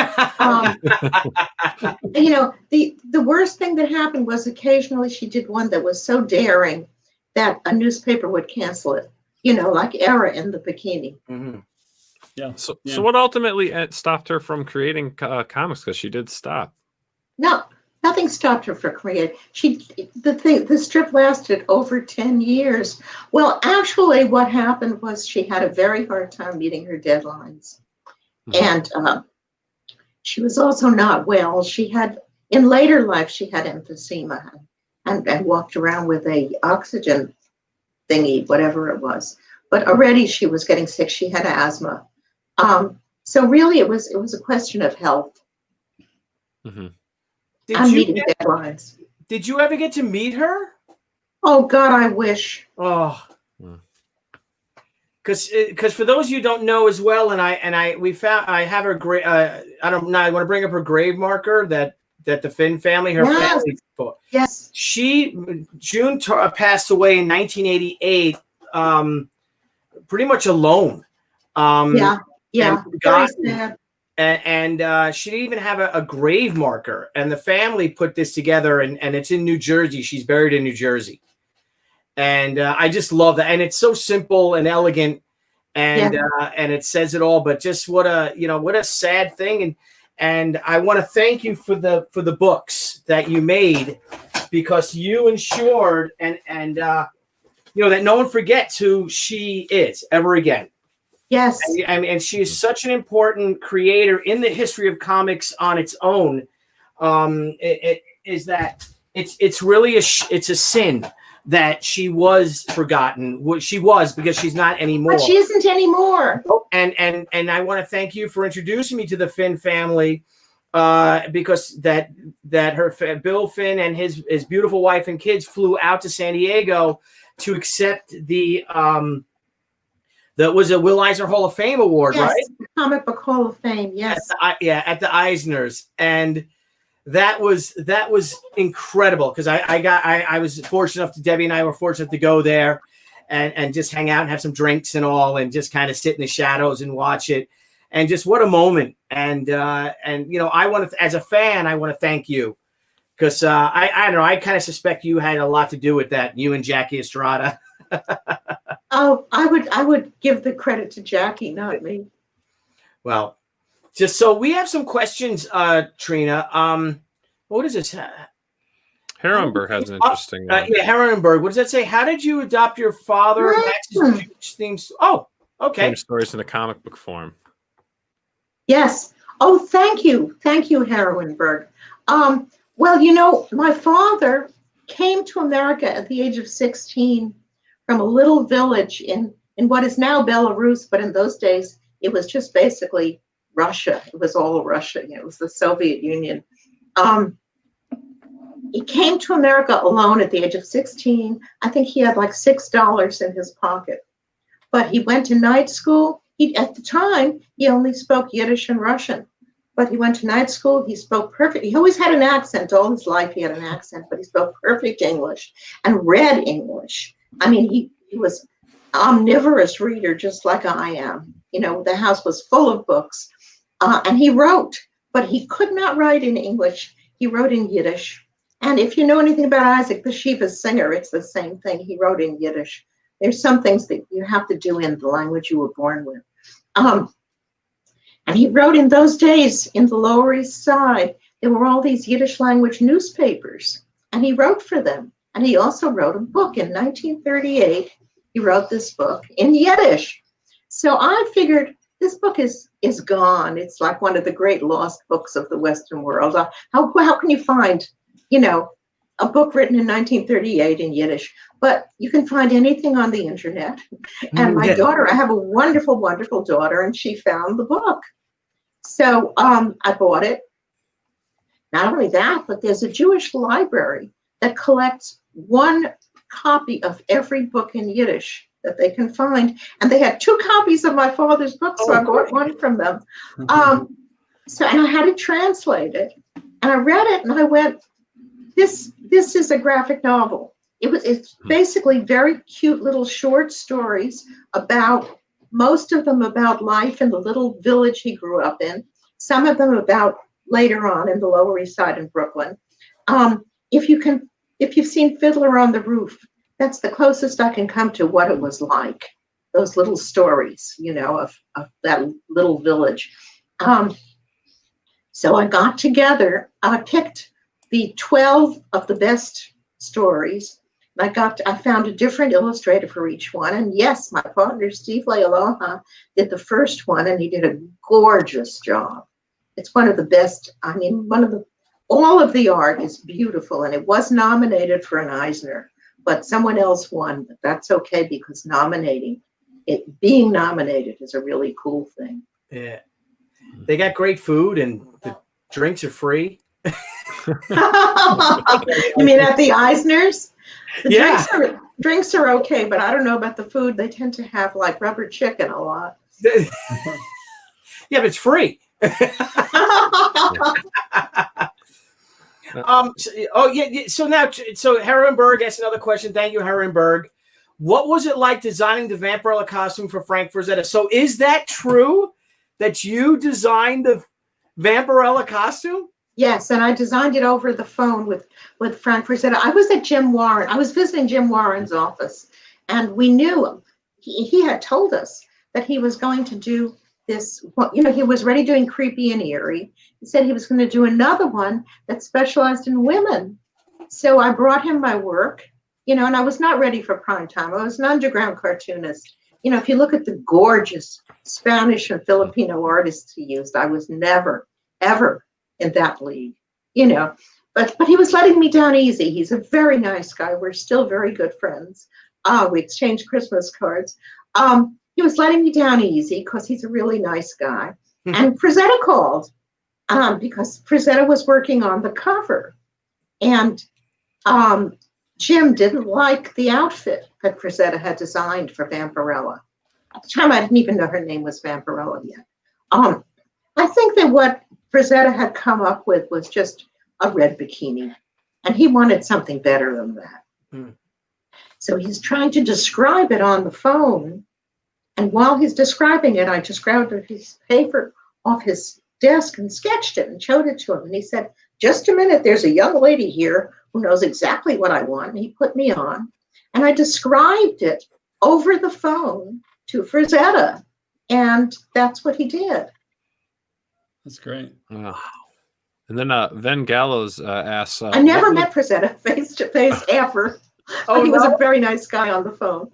know, the worst thing that happened was occasionally she did one that was so daring that a newspaper would cancel it. You know, like Era in the Bikini. Mm-hmm. Yeah. So what ultimately stopped her from creating comics? Because she did stop. No, nothing stopped her from creating. The strip lasted over 10 years. Well, actually, what happened was she had a very hard time meeting her deadlines, and she was also not well. She had, in later life, she had emphysema and walked around with a oxygen thingy, whatever it was. But already she was getting sick. She had asthma. So really, it was a question of health. Mm-hmm. Meeting deadlines. Did you ever get to meet her? Oh God, I wish. Oh, because for those of you who don't know as well, I have her grave. I want to bring up her grave marker that the Finn family, her family. Yes. June passed away in 1988, pretty much alone. Yeah. Very sad. And she didn't even have a grave marker, and the family put this together, and it's in New Jersey. She's buried in New Jersey, and I just love that, and it's so simple and elegant, and it says it all. But just what a sad thing, and I want to thank you for the books that you made, because you ensured and that no one forgets who she is ever again. Yes. And she is such an important creator in the history of comics on its own. It's really a sin that she was forgotten. She was, because she's not anymore. But she isn't anymore. And I want to thank you for introducing me to the Finn family, because that Bill Finn and his beautiful wife and kids flew out to San Diego to accept that was a Will Eisner Hall of Fame award, yes, right? The Comic Book Hall of Fame, yes. At the Eisners, and that was incredible, because I was fortunate enough Debbie and I were fortunate to go there and just hang out and have some drinks and all, and just kind of sit in the shadows and watch it, and just what a moment. And I want to, as a fan, I want to thank you, because I don't know, I kind of suspect you had a lot to do with that, you and Jackie Estrada. Oh, I would give the credit to Jackie, not me. Well, just so we have some questions, Trina. What is this? Herrenberg has an interesting one. Herrenberg. What does that say? How did you adopt your father Max's Jewish themes? Oh, okay. Theme stories in a comic book form. Yes. Oh, thank you, Herrenberg. Well, my father came to America at the age of 16. From a little village in what is now Belarus, but in those days, it was just basically Russia. It was all Russia. It was the Soviet Union. He came to America alone at the age of 16. I think he had like $6 in his pocket. But he went to night school. At the time, he only spoke Yiddish and Russian. But he went to night school. He spoke perfect. He always had an accent. All his life, he had an accent, but he spoke perfect English and read English. I mean, he was omnivorous reader, just like I am. The house was full of books. And he wrote, but he could not write in English. He wrote in Yiddish. And if you know anything about Isaac Basheva's singer, it's the same thing. He wrote in Yiddish. There's some things that you have to do in the language you were born with. And he wrote in those days in the Lower East Side, there were all these Yiddish language newspapers, and he wrote for them. And he also wrote a book in 1938. He wrote this book in Yiddish. So I figured this book is gone. It's like one of the great lost books of the Western world. How can you find, a book written in 1938 in Yiddish? But you can find anything on the internet. And my daughter, I have a wonderful, wonderful daughter, and she found the book. So I bought it. Not only that, but there's a Jewish library that collects one copy of every book in Yiddish that they can find. And they had 2 copies of my father's book, so I bought one from them. So, and I had to translate it. And I read it and I went, this is a graphic novel. It's basically very cute little short stories about, most of them about life in the little village he grew up in. Some of them about later on in the Lower East Side in Brooklyn. If you've seen Fiddler on the Roof, that's the closest I can come to what it was like. Those little stories, of that little village. So I got together, I picked the 12 of the best stories. I found a different illustrator for each one. And yes, my partner, Steve Lealoha, did the first one, and he did a gorgeous job. It's one of the best. I mean, all of the art is beautiful, and it was nominated for an Eisner, but someone else won. But that's okay, because being nominated is a really cool thing. Yeah. They got great food, and the drinks are free. You mean at the Eisners? The drinks are okay, but I don't know about the food. They tend to have like rubber chicken a lot. Yeah, but it's free. So Herrenberg asked another question. Thank you, Herrenberg. What was it like designing the Vampirella costume for Frank Rosetta? So is that true that you designed the Vampirella costume? Yes, and I designed it over the phone with Frank Rosetta. I was at Jim Warren. I was visiting Jim Warren's office, and we knew he had told us that he was going to do this. He was already doing Creepy and Eerie. He said he was going to do another one that specialized in women. So I brought him my work, and I was not ready for prime time. I was an underground cartoonist. If you look at the gorgeous Spanish and Filipino artists he used, I was never, ever in that league, but he was letting me down easy. He's a very nice guy. We're still very good friends. We exchanged Christmas cards. He was letting me down easy because he's a really nice guy. And Frazetta called because Frazetta was working on the cover, and Jim didn't like the outfit that Frazetta had designed for Vampirella. At the time, I didn't even know her name was Vampirella yet. I think that what Rosetta had come up with was just a red bikini, and he wanted something better than that. So he's trying to describe it on the phone, and while he's describing it, I just grabbed a piece of paper off his desk and sketched it and showed it to him, and he said, "Just a minute, there's a young lady here who knows exactly what I want," and he put me on, and I described it over the phone to Frazetta, and that's what he did. That's great. Wow. And then Ven Gallows asks... I never met Frazetta face-to-face ever. He was a very nice guy on the phone.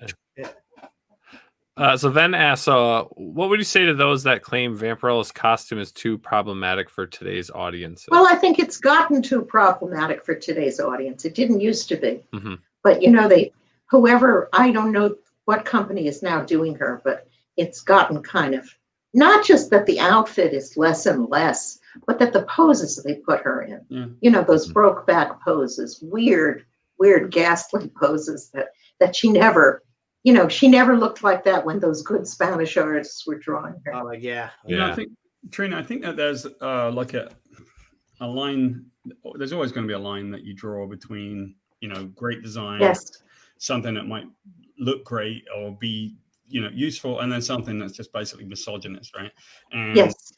So Ven asks, what would you say to those that claim Vampirella's costume is too problematic for today's audience? Well, I think it's gotten too problematic for today's audience. It didn't used to be. Mm-hmm. But, I don't know what company is now doing her, but it's gotten kind of, not just that the outfit is less and less, but that the poses they put her in, those broke back poses, weird, ghastly poses that she never, she never looked like that when those good Spanish artists were drawing her. Oh, yeah. I think, Trina, that there's like a line, there's always going to be a line that you draw between, great design, yes, something that might look great or be, useful, and then something that's just basically misogynist, right? And yes.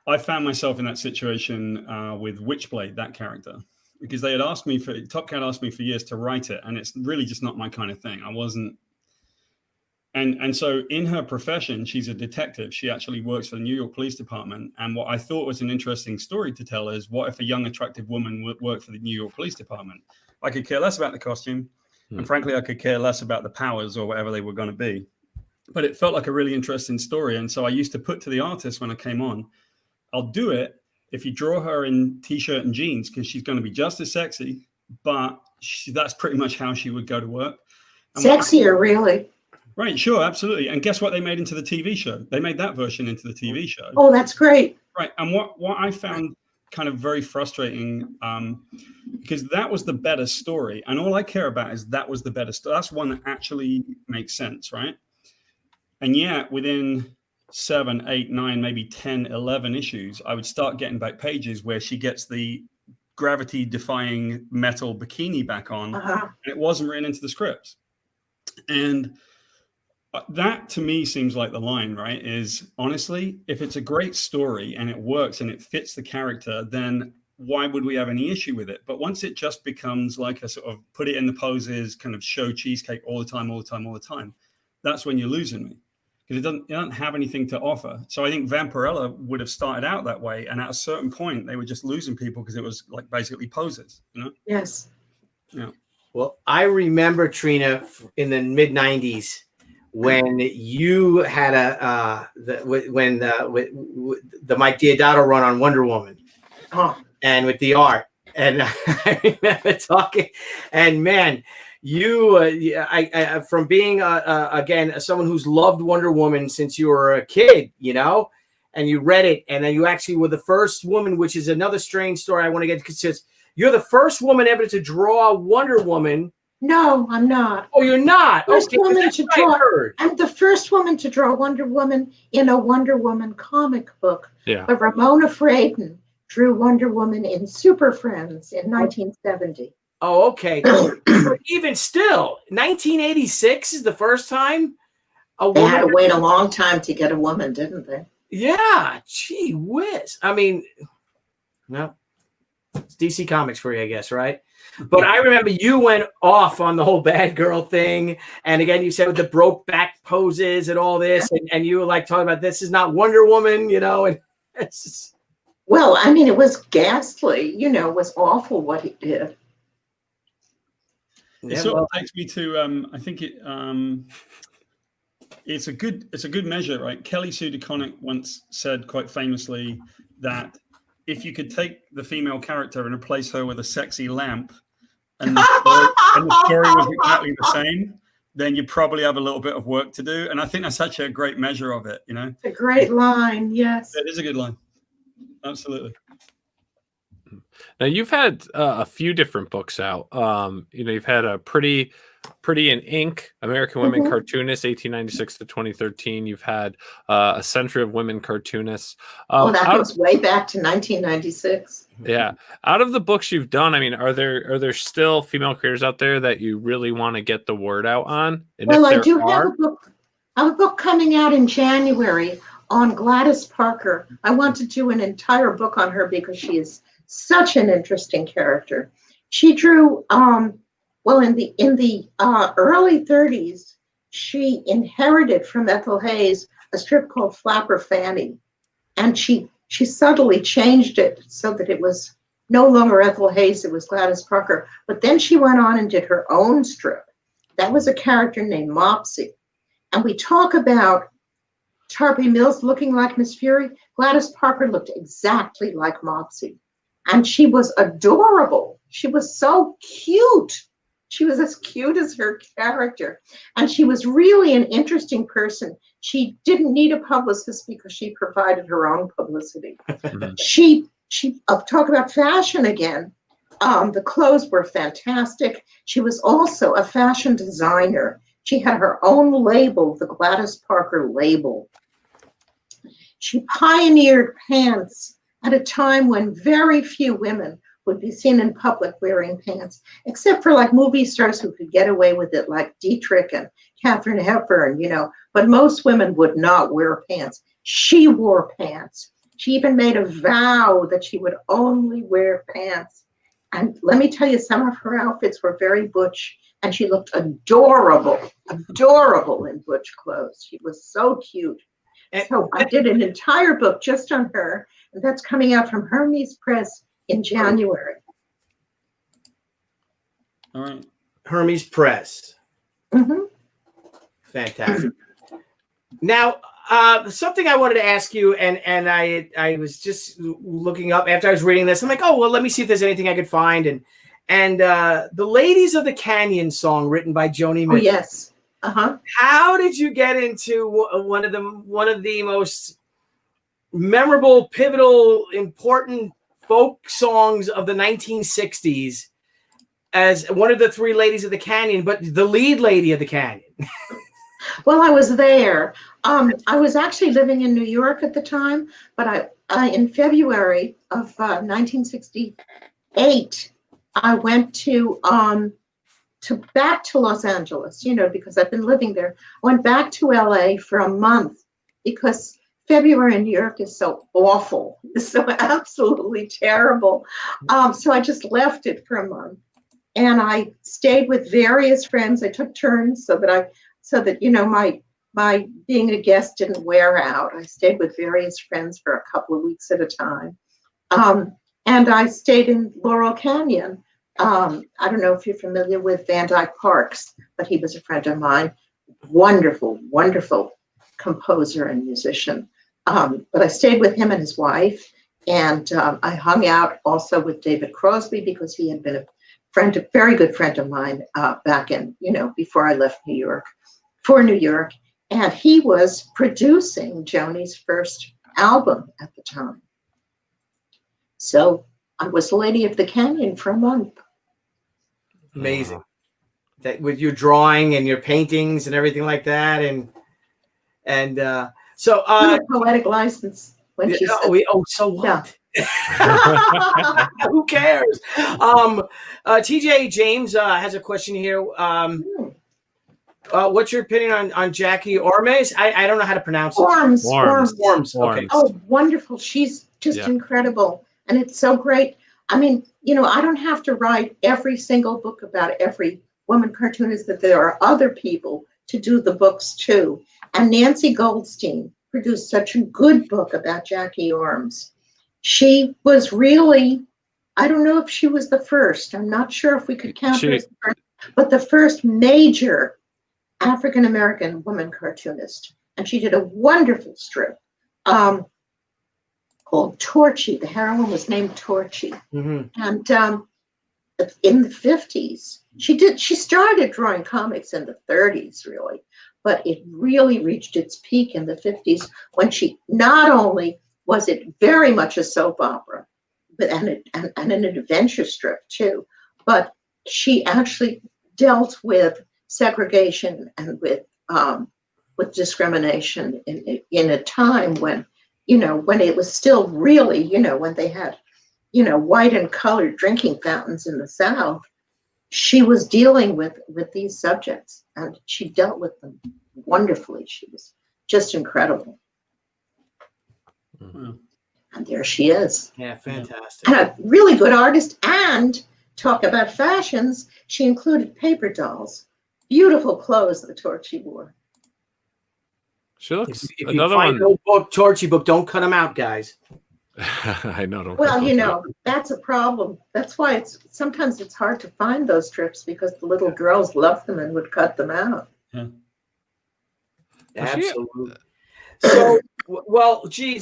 I found myself in that situation with Witchblade, that character, because they had asked me Top Cat asked me for years to write it, and it's really just not my kind of thing. I wasn't, and so in her profession, she's a detective. She actually works for the New York Police Department, and what I thought was an interesting story to tell is, what if a young, attractive woman would work for the New York Police Department? I could care less about the costume, and frankly, I could care less about the powers or whatever they were going to be. But it felt like a really interesting story. And so I used to put to the artist when I came on, I'll do it if you draw her in T-shirt and jeans, because she's going to be just as sexy, but that's pretty much how she would go to work. And Sexier, really. Right, sure, absolutely. And guess what they made into the TV show? They made that version into the TV show. Oh, that's great. Right. And what I found kind of very frustrating, because that was the better story. And all I care about is that was the better story. That's one that actually makes sense, right? And yet, within 7, 8, 9, maybe 10, 11 issues, I would start getting back pages where she gets the gravity defying metal bikini back on, and it wasn't written into the script. And that to me seems like the line, right? Is honestly, if it's a great story and it works and it fits the character, then why would we have any issue with it? But once it just becomes like a sort of put it in the poses, kind of show cheesecake all the time, that's when you're losing me. Because it doesn't have anything to offer. So I think Vampirella would have started out that way, and at a certain point they were just losing people because it was like basically poses, you know? Yes. Yeah. Well, I remember, Trina, in the mid '90s when you had the Mike Deodato run on Wonder Woman, and with the art, and I remember talking, and man. You, I from being again someone who's loved Wonder Woman since you were a kid, you know, and you read it, and then you actually were the first woman, which is another strange story I want to get to, because you're the first woman ever to draw Wonder Woman. No, I'm not. Oh, you're not. First okay, woman to draw. heard. I'm the first woman to draw Wonder Woman in a Wonder Woman comic book. Yeah. But Ramona Fradon drew Wonder Woman in Super Friends in 1970. Oh, okay. But even still, 1986 is the first time a woman. They had to wait a long time to get a woman, didn't they? Yeah, gee whiz. I mean, no, it's DC Comics for you, I guess, right? But I remember you went off on the whole bad girl thing. And again, you said with the broke back poses and all this, and you were like talking about this is not Wonder Woman, you know, and it's just... Well, I mean, it was ghastly, you know, it was awful what he did. It sort of takes me to I think it's a good measure, right? Kelly Sue DeConnick once said quite famously that if you could take the female character and replace her with a sexy lamp, and the story was exactly the same, then you probably have a little bit of work to do. And I think that's actually a great measure of it, you know. It's a great line, yes. It is a good line, absolutely. Now you've had a few different books out. You know, you've had a pretty in ink American Women Cartoonists, 1896 to 2013. You've had a Century of Women Cartoonists. That goes way back to 1996. Yeah. Out of the books you've done, I mean, are there still female creators out there that you really want to get the word out on? And well, I do have a book. I have a book coming out in January on Gladys Parker. I want to do an entire book on her because she is such an interesting character. She drew, in the early 30s, she inherited from Ethel Hayes a strip called Flapper Fanny, and she subtly changed it so that it was no longer Ethel Hayes, it was Gladys Parker. But then she went on and did her own strip. That was a character named Mopsy. And we talk about Tarpey Mills looking like Miss Fury. Gladys Parker looked exactly like Mopsy. And she was adorable. She was so cute. She was as cute as her character. And she was really an interesting person. She didn't need a publicist because she provided her own publicity. She talk about fashion again. The clothes were fantastic. She was also a fashion designer. She had her own label, the Gladys Parker label. She pioneered pants at a time when very few women would be seen in public wearing pants, except for like movie stars who could get away with it, like Dietrich and Katharine Hepburn, you know, but most women would not wear pants. She wore pants. She even made a vow that she would only wear pants. And let me tell you, some of her outfits were very butch, and she looked adorable in butch clothes. She was so cute. So I did an entire book just on her, and that's coming out from Hermes Press in January. All right. Hermes Press. Fantastic. Now, something I wanted to ask you, and I was just looking up after I was reading this. I'm like, oh, well, let me see if there's anything I could find. And the Ladies of the Canyon song written by Joni Mitchell. Oh, yes. How did you get into one of the most memorable, pivotal, important folk songs of the 1960s as one of the three ladies of the canyon, but the lead lady of the canyon? Well, I was there. I was actually living in New York at the time, but in February of 1968, I went back to Los Angeles, because I've been living there. I went back to LA for a month because February in New York is so awful. It's so absolutely terrible. So I just left it for a month. And I stayed with various friends. I took turns so that my being a guest didn't wear out. I stayed with various friends for a couple of weeks at a time. And I stayed in Laurel Canyon. I don't know if you're familiar with Van Dyke Parks, but he was a friend of mine. Wonderful, wonderful composer and musician. But I stayed with him and his wife. And I hung out also with David Crosby because he had been a very good friend of mine back in, before I left New York, for New York. And he was producing Joni's first album at the time. So I was the Lady of the Canyon for a month. Amazing. That with your drawing and your paintings and everything like that. And so poetic license when she said, so what? Yeah. Who cares? TJ James has a question here. What's your opinion on Jackie Ormes? I don't know how to pronounce it. Worms. Okay. Oh, wonderful. She's just incredible. And it's so great. I mean, I don't have to write every single book about every woman cartoonist, that there are other people to do the books too. And Nancy Goldstein produced such a good book about Jackie Ormes. She was really, I don't know if she was the first. I'm not sure if we could count her as the first, but the first major African-American woman cartoonist. And she did a wonderful strip called Torchy. The heroine was named Torchy. Mm-hmm. And in the 50s, she started drawing comics in the 30s, really, but it really reached its peak in the 50s when she not only was it very much a soap opera, but and an adventure strip too, but she actually dealt with segregation and with discrimination in a time when when it was still really when they had white and colored drinking fountains in the South. She was dealing with these subjects, and she dealt with them wonderfully. She was just incredible. Mm-hmm. And there she is. Yeah, fantastic. And a really good artist. And talk about fashions, she included paper dolls. Beautiful clothes that Torchy wore. She looks if another you find one. Book Torchy book, don't cut them out, guys. I know. Don't Well, that's a problem. That's why sometimes it's hard to find those strips because the little girls loved them and would cut them out. Yeah. Absolutely. So, well, gee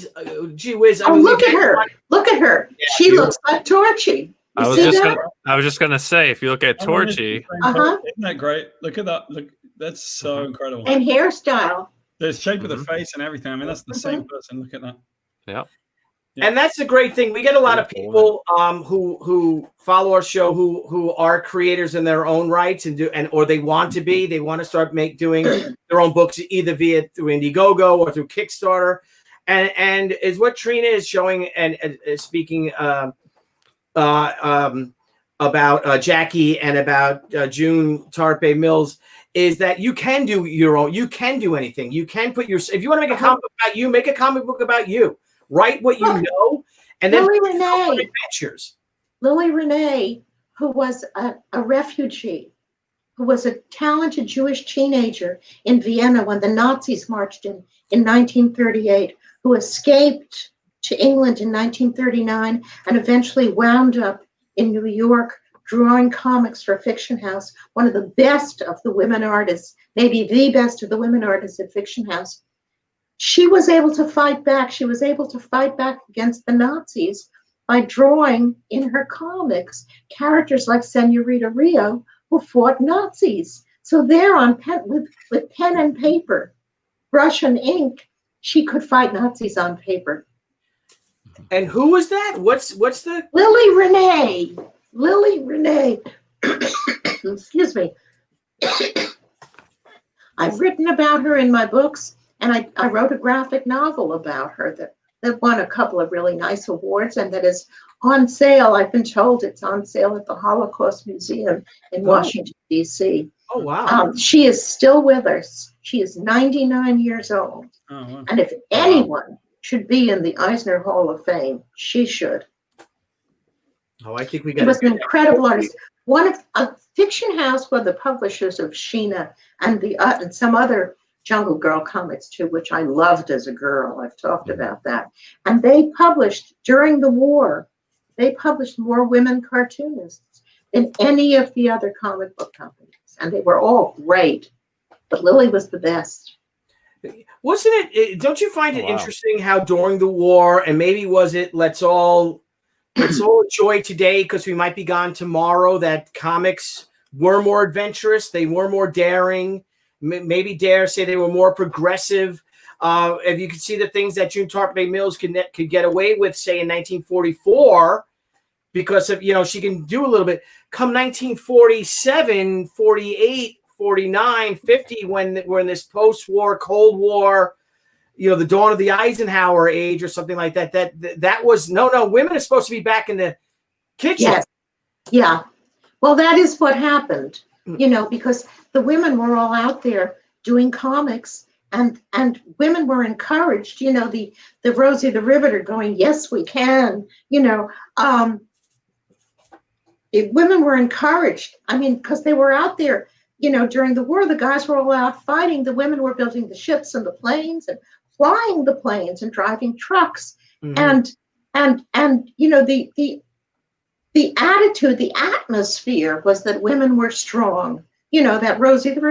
whiz. Look at her! Look at her! Yeah, she looks like Torchy. I was just gonna say, if you look at Torchy, isn't that great? Look at that! Look, that's so incredible. And hairstyle. The shape of the face and everything. I mean, that's the same person. Look at that. Yeah. Yeah. And that's the great thing. We get a lot of people who follow our show who are creators in their own rights or they want to be. They want to start doing their own books either through Indiegogo or through Kickstarter. And is what Trina is showing and speaking about Jackie and about June Tarpe Mills is that you can do your own. You can do anything. You can put if you want to make a comic book about you, make a comic book about you. Write what you know, and then adventures. Lily Renee, who was a refugee, who was a talented Jewish teenager in Vienna when the Nazis marched in 1938, who escaped to England in 1939 and eventually wound up in New York drawing comics for Fiction House, one of the best of the women artists, maybe the best of the women artists at Fiction House. She was able to fight back. She was able to fight back against the Nazis by drawing in her comics characters like Senorita Rio, who fought Nazis. So there on with pen and paper, brush and ink, she could fight Nazis on paper. And who was that? What's the Lily Renee? Lily Renee. Excuse me. I've written about her in my books. And I wrote a graphic novel about her that won a couple of really nice awards and that is on sale. I've been told it's on sale at the Holocaust Museum in Washington, D.C. Oh, wow. She is still with us. She is 99 years old. Oh, wow. And if anyone should be in the Eisner Hall of Fame, she should. Oh, I think we It got was an incredible artist. One of a Fiction House were the publishers of Sheena and some other Jungle Girl comics too, which I loved as a girl. I've talked about that. And they published during the war, they published more women cartoonists than any of the other comic book companies. And they were all great, but Lily was the best. Wasn't it? Don't you find it interesting how during the war, and maybe was it let's all enjoy today because we might be gone tomorrow, that comics were more adventurous, they were more daring, maybe dare say they were more progressive. If you could see the things that June Tarpe Mills could get away with, say in 1944, because of, she can do a little bit. Come 1947, 48, 49, 50, when we're in this post-war, Cold War, the dawn of the Eisenhower age or something like that. That was no. Women are supposed to be back in the kitchen. Yes. Yeah. Well, that is what happened. Because the women were all out there doing comics, and women were encouraged. The Rosie the Riveter going, yes, we can. Women were encouraged. I mean, because they were out there. During the war, the guys were all out fighting. The women were building the ships and the planes and flying the planes and driving trucks. Mm-hmm. And the attitude, the atmosphere was that women were strong. That Rosie the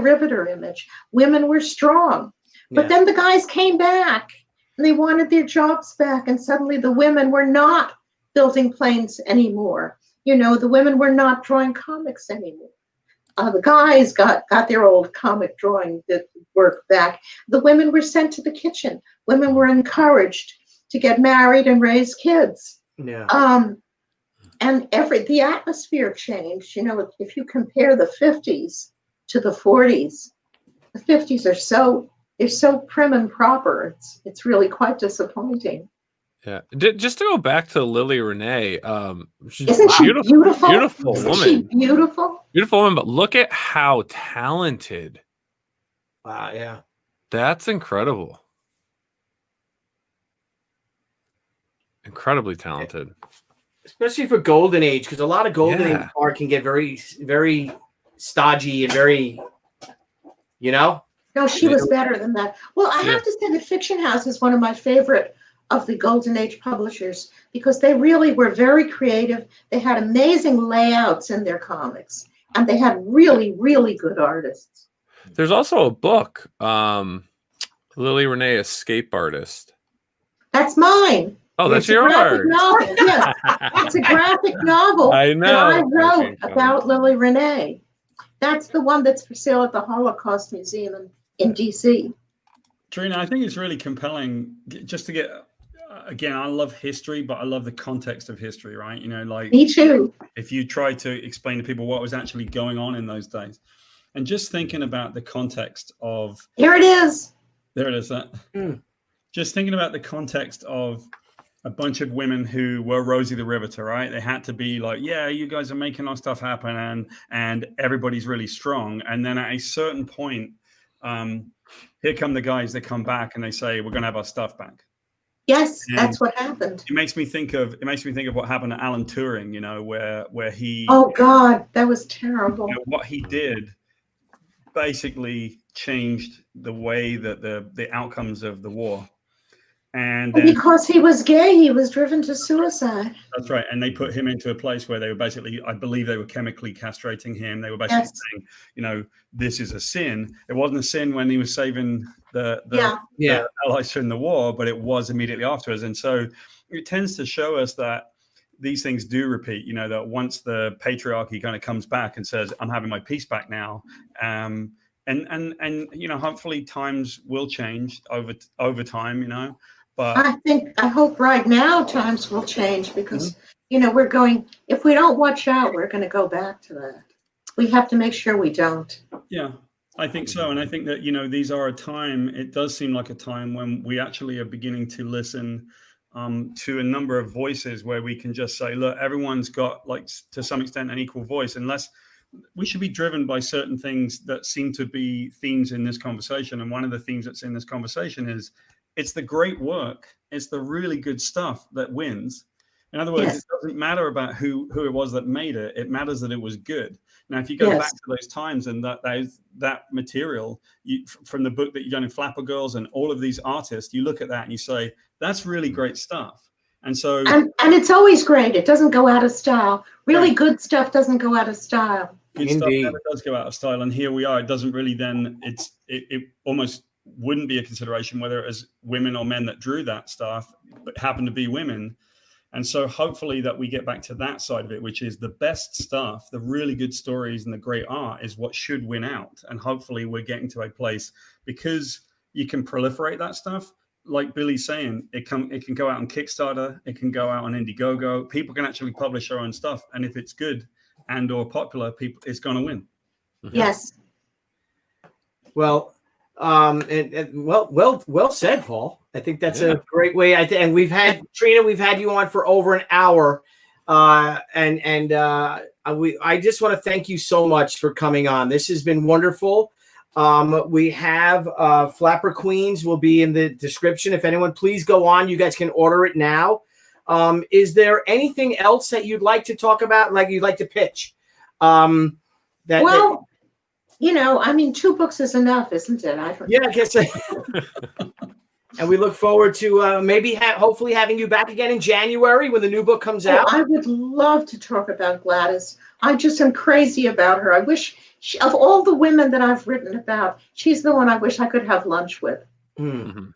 Riveter image. Women were strong. Yeah. But then the guys came back and they wanted their jobs back. And suddenly the women were not building planes anymore. The women were not drawing comics anymore. The guys got their old comic drawing work back. The women were sent to the kitchen. Women were encouraged to get married and raise kids. Yeah. And the atmosphere changed. If you compare the 50s to the 40s, the 50s they're so prim and proper. It's really quite disappointing. Yeah. Just to go back to Lily Renee, isn't she beautiful? Beautiful woman. Isn't she beautiful? Beautiful woman, but look at how talented. Wow, yeah. That's incredible. Incredibly talented. Especially for Golden Age, because a lot of Golden Age art can get very, very stodgy and very, No, she was better than that. Well, I have to say that Fiction House is one of my favorite of the Golden Age publishers because they really were very creative. They had amazing layouts in their comics, and they had really, really good artists. There's also a book, Lily Renee, Escape Artist. That's mine. Oh, that's yours. Yes, it's a graphic novel I know. that I wrote about Lily Renee. That's the one that's for sale at the Holocaust Museum in D.C. Trina, I think it's really compelling just to get, again, I love history, but I love the context of history, right? Me too. If you try to explain to people what was actually going on in those days, and just thinking about the context of... Here it is. There it is. Just thinking about the context of a bunch of women who were Rosie the Riveter, right? They had to be like, yeah, you guys are making our stuff happen, and everybody's really strong. And then at a certain point, here come the guys that come back and they say, we're going to have our stuff back. Yes, and that's what happened. It makes me think of what happened to Alan Turing, where he... Oh, God, that was terrible. What he did basically changed the way that the outcomes of the war. And then, because he was gay, he was driven to suicide. That's right. And they put him into a place where they were basically, I believe they were chemically castrating him. They were basically saying, this is a sin. It wasn't a sin when he was saving the allies in the war, but it was immediately afterwards. And so it tends to show us that these things do repeat, that once the patriarchy kind of comes back and says, I'm having my peace back now. And hopefully times will change over time, But I hope right now times will change because, we're going, if we don't watch out, we're going to go back to that. We have to make sure we don't. Yeah. I think so. And I think that, these are a time, it does seem like a time when we actually are beginning to listen to a number of voices where we can just say, look, everyone's got, like, to some extent, an equal voice, unless we should be driven by certain things that seem to be themes in this conversation. And one of the themes that's in this conversation is it's the great work. It's the really good stuff that wins. In other words, It doesn't matter about who it was that made it. It matters that it was good. Now, if you go back to those times and that material from the book that you've done in Flapper Girls and all of these artists, you look at that and you say, that's really great stuff. And so, and it's always great. It doesn't go out of style. Really good stuff doesn't go out of style. Good stuff never does go out of style. And here we are. It doesn't really then, it almost wouldn't be a consideration whether it was women or men that drew that stuff, but happened to be women. And so hopefully that we get back to that side of it, which is the best stuff, the really good stories and the great art is what should win out. And hopefully we're getting to a place, because you can proliferate that stuff. Like Billy's saying, it can go out on Kickstarter, it can go out on Indiegogo. People can actually publish their own stuff. And if it's good and or popular, it's going to win. Yes. Well, well said, Paul. I think that's a great way. And we've had Trina, we've had you on for over an hour, I just want to thank you so much for coming on. This has been wonderful. We have Flapper Queens will be in the description. If anyone, please go on. You guys can order it now. Is there anything else that you'd like to talk about, like you'd like to pitch? I mean, 2 books is enough, isn't it? I guess. And we look forward to maybe hopefully having you back again in January when the new book comes out. I would love to talk about Gladys. I just am crazy about her. I wish, of all the women that I've written about, she's the one I wish I could have lunch with. Mm-hmm.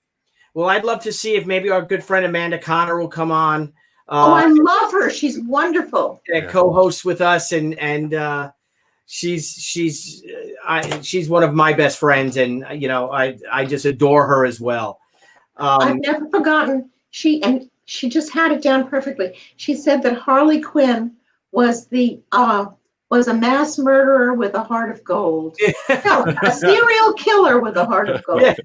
Well, I'd love to see if maybe our good friend Amanda Connor will come on. I love her. She's wonderful. Co-host with us, and she's one of my best friends, and I just adore her as well. I've never forgotten. She just had it down perfectly. She said that Harley Quinn was a mass murderer with a heart of gold. No, a serial killer with a heart of gold.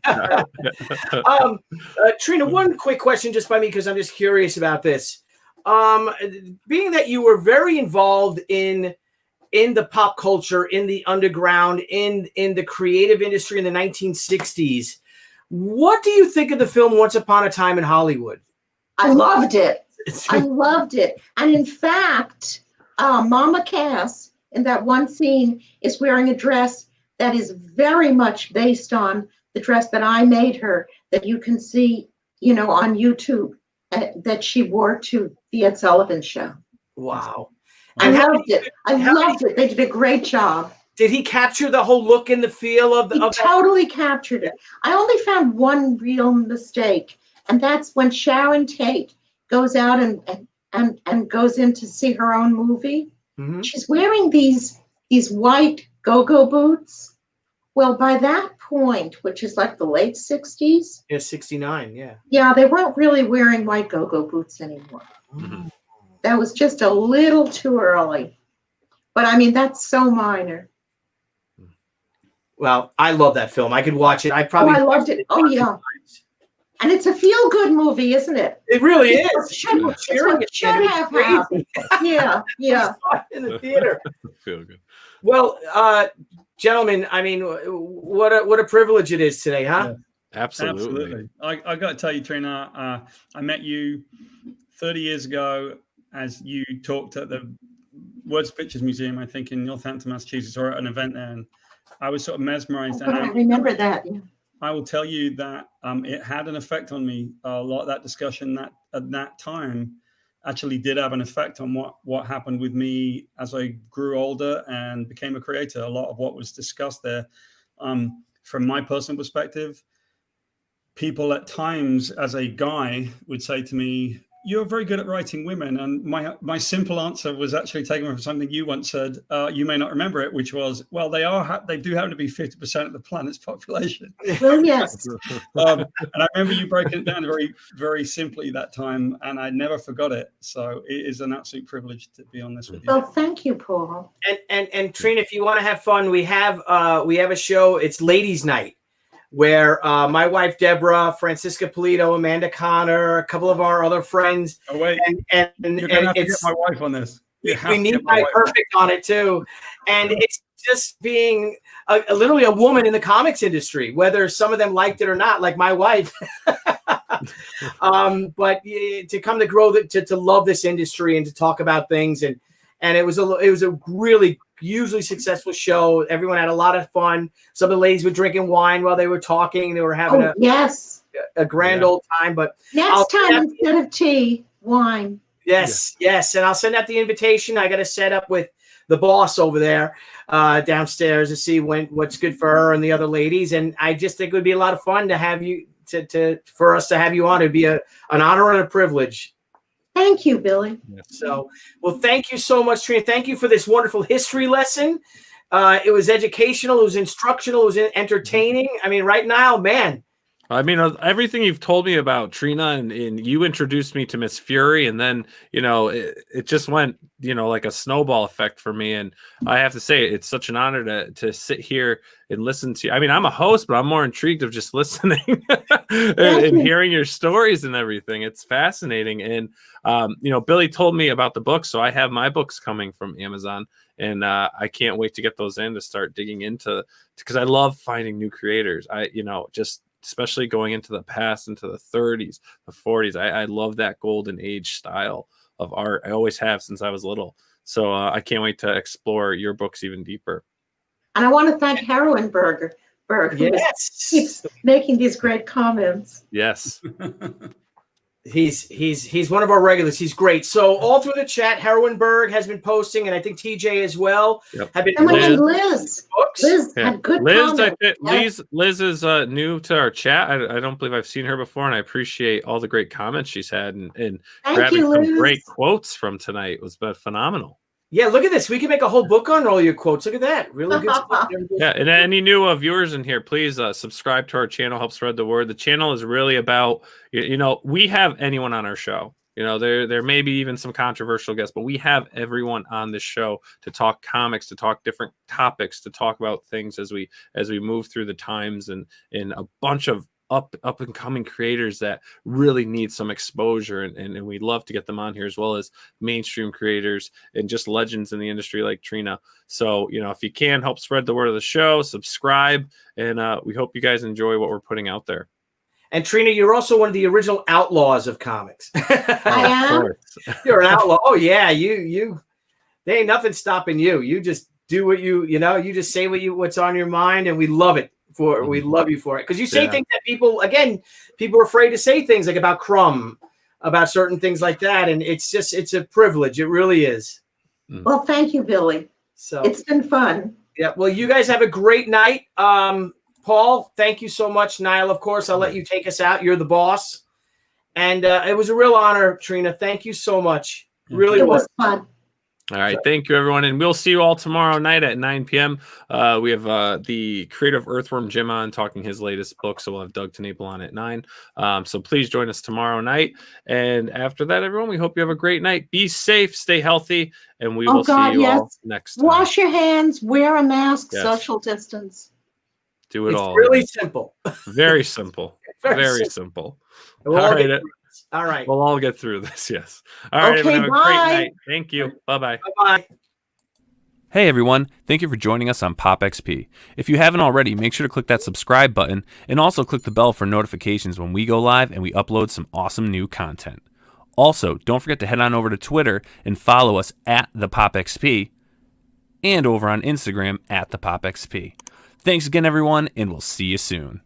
Trina, one quick question just by me, because I'm just curious about this. Being that you were very involved in the pop culture, in the underground, in the creative industry in the 1960s, what do you think of the film Once Upon a Time in Hollywood? I loved it. I loved it. And in fact, Mama Cass in that one scene is wearing a dress that is very much based on the dress that I made her, that you can see, on YouTube, that she wore to the Ed Sullivan Show. Wow. I loved it. I loved it. They did a great job. Did he capture the whole look and the feel of the? He totally captured it. I only found one real mistake, and that's when Sharon Tate goes out and goes in to see her own movie. Mm-hmm. She's wearing these white go-go boots. Well, by that point, which is like the late 60s. Yeah, 69, yeah. Yeah, they weren't really wearing white go-go boots anymore. Mm-hmm. That was just a little too early. But I mean, that's so minor. Well, I love that film. I could watch it. I loved it. Oh, yeah. And it's a feel-good movie, isn't it? It really is. It should have happened. Yeah. In the theater. Feel good. Well, gentlemen, I mean, what a privilege it is today, huh? Yeah. Absolutely. I got to tell you, Trina, I met you 30 years ago as you talked at the Words Pictures Museum, I think in Northampton, Massachusetts, or at an event there. And I was sort of mesmerized. I remember that. Yeah. I will tell you that it had an effect on me. A lot of that discussion that at that time actually did have an effect on what happened with me as I grew older and became a creator. A lot of what was discussed there, from my personal perspective, people at times as a guy would say to me, you're very good at writing women, and my simple answer was actually taken from something you once said. You may not remember it, which was, well, they do happen to be 50% of the planet's population. Well, yes. And I remember you breaking it down very, very simply that time, and I never forgot it. So it is an absolute privilege to be on this with you. Well, thank you, Paul. And Trina, if you want to have fun, we have a show. It's Ladies' Night, where my wife Deborah, Francisca Polito, Amanda Connor, a couple of our other friends. Oh wait, and you're gonna have to get my wife on this. We need my perfect on it too, and it's just being literally a woman in the comics industry, whether some of them liked it or not, like my wife. But to come to grow to love this industry and to talk about things, and it was a really hugely successful show. Everyone had a lot of fun. Some of the ladies were drinking wine while they were talking. They were having a grand old time. But next time, instead of tea, wine. Yes. And I'll send out the invitation. I got to set up with the boss over there downstairs to see what's good for her and the other ladies. And I just think it would be a lot of fun to have you for us to have you on. It'd be an honor and a privilege. Thank you, Billy. So, well, thank you so much, Trina. Thank you for this wonderful history lesson. It was educational. It was instructional. It was entertaining. I mean, right now, man. I mean, everything you've told me about Trina, and you introduced me to Miss Fury, and then, it just went, like a snowball effect for me. And I have to say, it's such an honor to sit here and listen to you. I mean, I'm a host, but I'm more intrigued of just listening and hearing your stories and everything. It's fascinating. And, Billy told me about the books, so I have my books coming from Amazon, and I can't wait to get those in to start digging into, because I love finding new creators. Especially going into the past, into the 30s, the 40s. I love that golden age style of art. I always have since I was little. So I can't wait to explore your books even deeper. And I want to thank Heroin Burger, who keeps making these great comments. Yes. He's one of our regulars. He's great. So all through the chat, Heroinberg has been posting, and I think TJ as well. Yep. Have been Liz had good comments. Liz is new to our chat. I don't believe I've seen her before, and I appreciate all the great comments she's had, and grabbing some great quotes from tonight. It was phenomenal. Yeah, look at this. We can make a whole book on all your quotes. Look at that. Really good stuff. Yeah, and any new viewers in here, please subscribe to our channel. Help spread the word. The channel is really about, we have anyone on our show. There may be even some controversial guests, but we have everyone on this show to talk comics, to talk different topics, to talk about things as we move through the times, and a bunch of up and coming creators that really need some exposure, and we'd love to get them on here, as well as mainstream creators and just legends in the industry like Trina. So if you can help spread the word of the show, subscribe, and we hope you guys enjoy what we're putting out there. And Trina, you're also one of the original outlaws of comics. I am. You're an outlaw. Oh yeah, you there ain't nothing stopping you. You just do what you just say what's on your mind, and we love it. We love you for it, because you say things that people are afraid to say things, like about Crumb, about certain things like that, and it's a privilege. It really is. Well, thank you, Billy. So it's been fun. Yeah. Well, you guys have a great night. Paul, thank you so much. Niall, of course, I'll let you take us out. You're the boss, and it was a real honor, Trina. Thank you so much. Really, it was fun. All right. Thank you, everyone. And we'll see you all tomorrow night at 9 p.m. We have the creative Earthworm Jim on talking his latest book. So we'll have Doug Tenable on at 9. So please join us tomorrow night. And after that, everyone, we hope you have a great night. Be safe, stay healthy, and we will see you all next time. Wash your hands, wear a mask, social distance. Do it all. It's really simple. Very simple. Very simple. All right. We'll all get through this. Yes. All right. Everyone, have a great night. Thank you. Bye-bye. Bye-bye. Hey, everyone. Thank you for joining us on Pop XP. If you haven't already, make sure to click that subscribe button, and also click the bell for notifications when we go live and we upload some awesome new content. Also, don't forget to head on over to Twitter and follow us at the Pop XP, and over on Instagram at the Pop XP. Thanks again, everyone, and we'll see you soon.